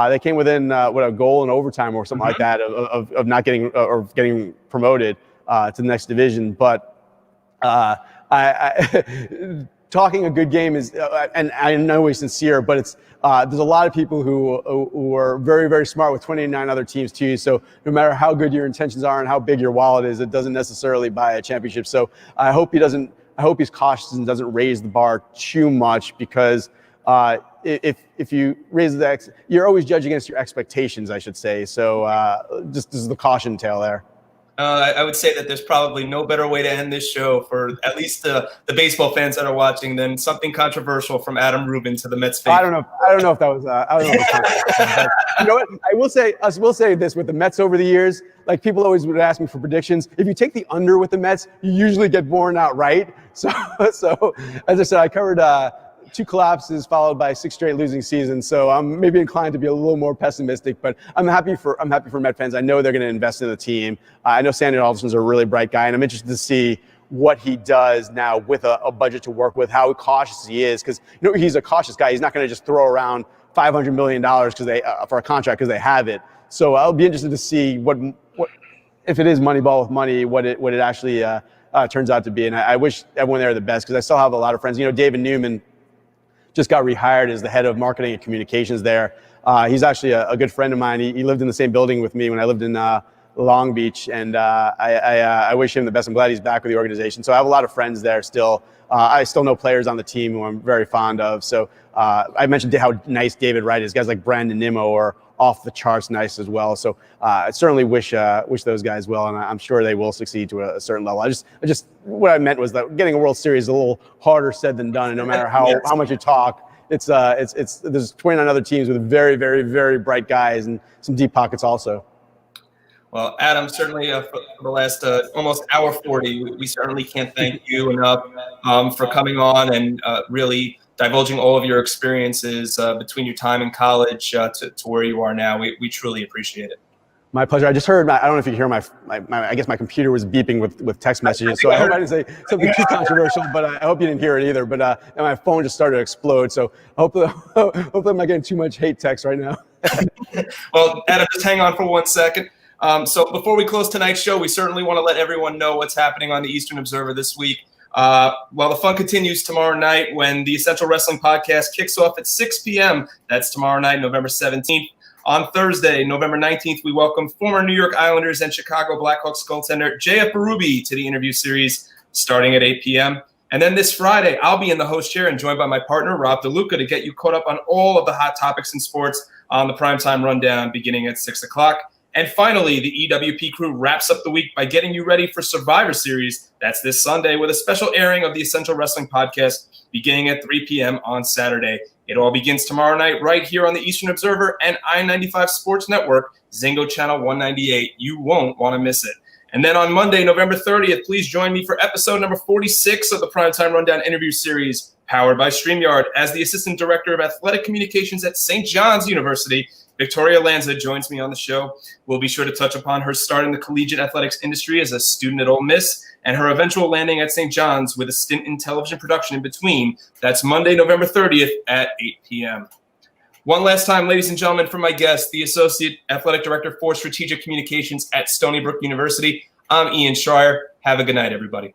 They came within a goal in overtime or something like that of not getting or getting promoted to the next division, but. Talking a good game is, and I know he's sincere, but it's there's a lot of people who are very, very smart with 29 other teams too. So no matter how good your intentions are and how big your wallet is, it doesn't necessarily buy a championship. So I hope he's cautious and doesn't raise the bar too much, because if you raise you're always judged against your expectations, I should say. So just this is the caution tale there. I would say that there's probably no better way to end this show for at least the baseball fans that are watching than something controversial from Adam Rubin to the Mets. I don't know if that was. I don't know. If but you know what? I will say this with the Mets over the years. Like, people always would ask me for predictions. If you take the under with the Mets, you usually get borne out right. So as I said, I covered 2 collapses followed by 6 straight losing seasons. So I'm maybe inclined to be a little more pessimistic, but I'm happy for Met fans. I know they're going to invest in the team. I know Sandy Alderson's a really bright guy, and I'm interested to see what he does now with a budget to work with, how cautious he is, because he's a cautious guy. He's not going to just throw around $500 million for a contract because they have it. So I'll be interested to see what if it is Moneyball with money, what it actually turns out to be. And I wish everyone there the best, because I still have a lot of friends. David Newman just got rehired as the head of marketing and communications there. He's actually a good friend of mine. He lived in the same building with me when I lived in Long Beach, and I wish him the best. I'm glad he's back with the organization. So I have a lot of friends there still. I still know players on the team who I'm very fond of. So I mentioned how nice David Wright is. Guys like Brandon Nimmo are off the charts nice as well. So I certainly wish those guys well, and I'm sure they will succeed to a certain level. I just what I meant was that getting a World Series is a little harder said than done. And no matter how much you talk, it's there's 29 other teams with very, very, very bright guys and some deep pockets also. Well, Adam, certainly for the last almost hour 40, we certainly can't thank you enough for coming on and really divulging all of your experiences between your time in college to where you are now. We truly appreciate it. My pleasure. I just heard, I don't know if you can hear my I guess my computer was beeping with text messages. So I hope I didn't say something too controversial, but I hope you didn't hear it either. But and my phone just started to explode. So hopefully I'm not getting too much hate text right now. Well, Adam, just hang on for 1 second. So before we close tonight's show, we certainly want to let everyone know what's happening on the Eastern Observer this week. While the fun continues tomorrow night when the Essential Wrestling Podcast kicks off at 6 p.m. That's tomorrow night, November 17th. On Thursday, November 19th, we welcome former New York Islanders and Chicago Blackhawks goaltender J.F. Berube to the interview series starting at 8 p.m. And then this Friday, I'll be in the host chair and joined by my partner, Rob DeLuca, to get you caught up on all of the hot topics in sports on the Primetime Rundown beginning at 6 o'clock. And finally, the EWP crew wraps up the week by getting you ready for Survivor Series. That's this Sunday with a special airing of the Essential Wrestling Podcast beginning at 3 p.m. on Saturday. It all begins tomorrow night right here on the Eastern Observer and I-95 Sports Network, Zingo Channel 198. You won't want to miss it. And then on Monday, November 30th, please join me for episode number 46 of the Primetime Rundown interview series, powered by StreamYard. As the Assistant Director of Athletic Communications at St. John's University, Victoria Lanza joins me on the show. We'll be sure to touch upon her start in the collegiate athletics industry as a student at Ole Miss and her eventual landing at St. John's with a stint in television production in between. That's Monday, November 30th at 8 p.m. One last time, ladies and gentlemen, for my guest, the Associate Athletic Director for Strategic Communications at Stony Brook University, I'm Ian Schraier. Have a good night, everybody.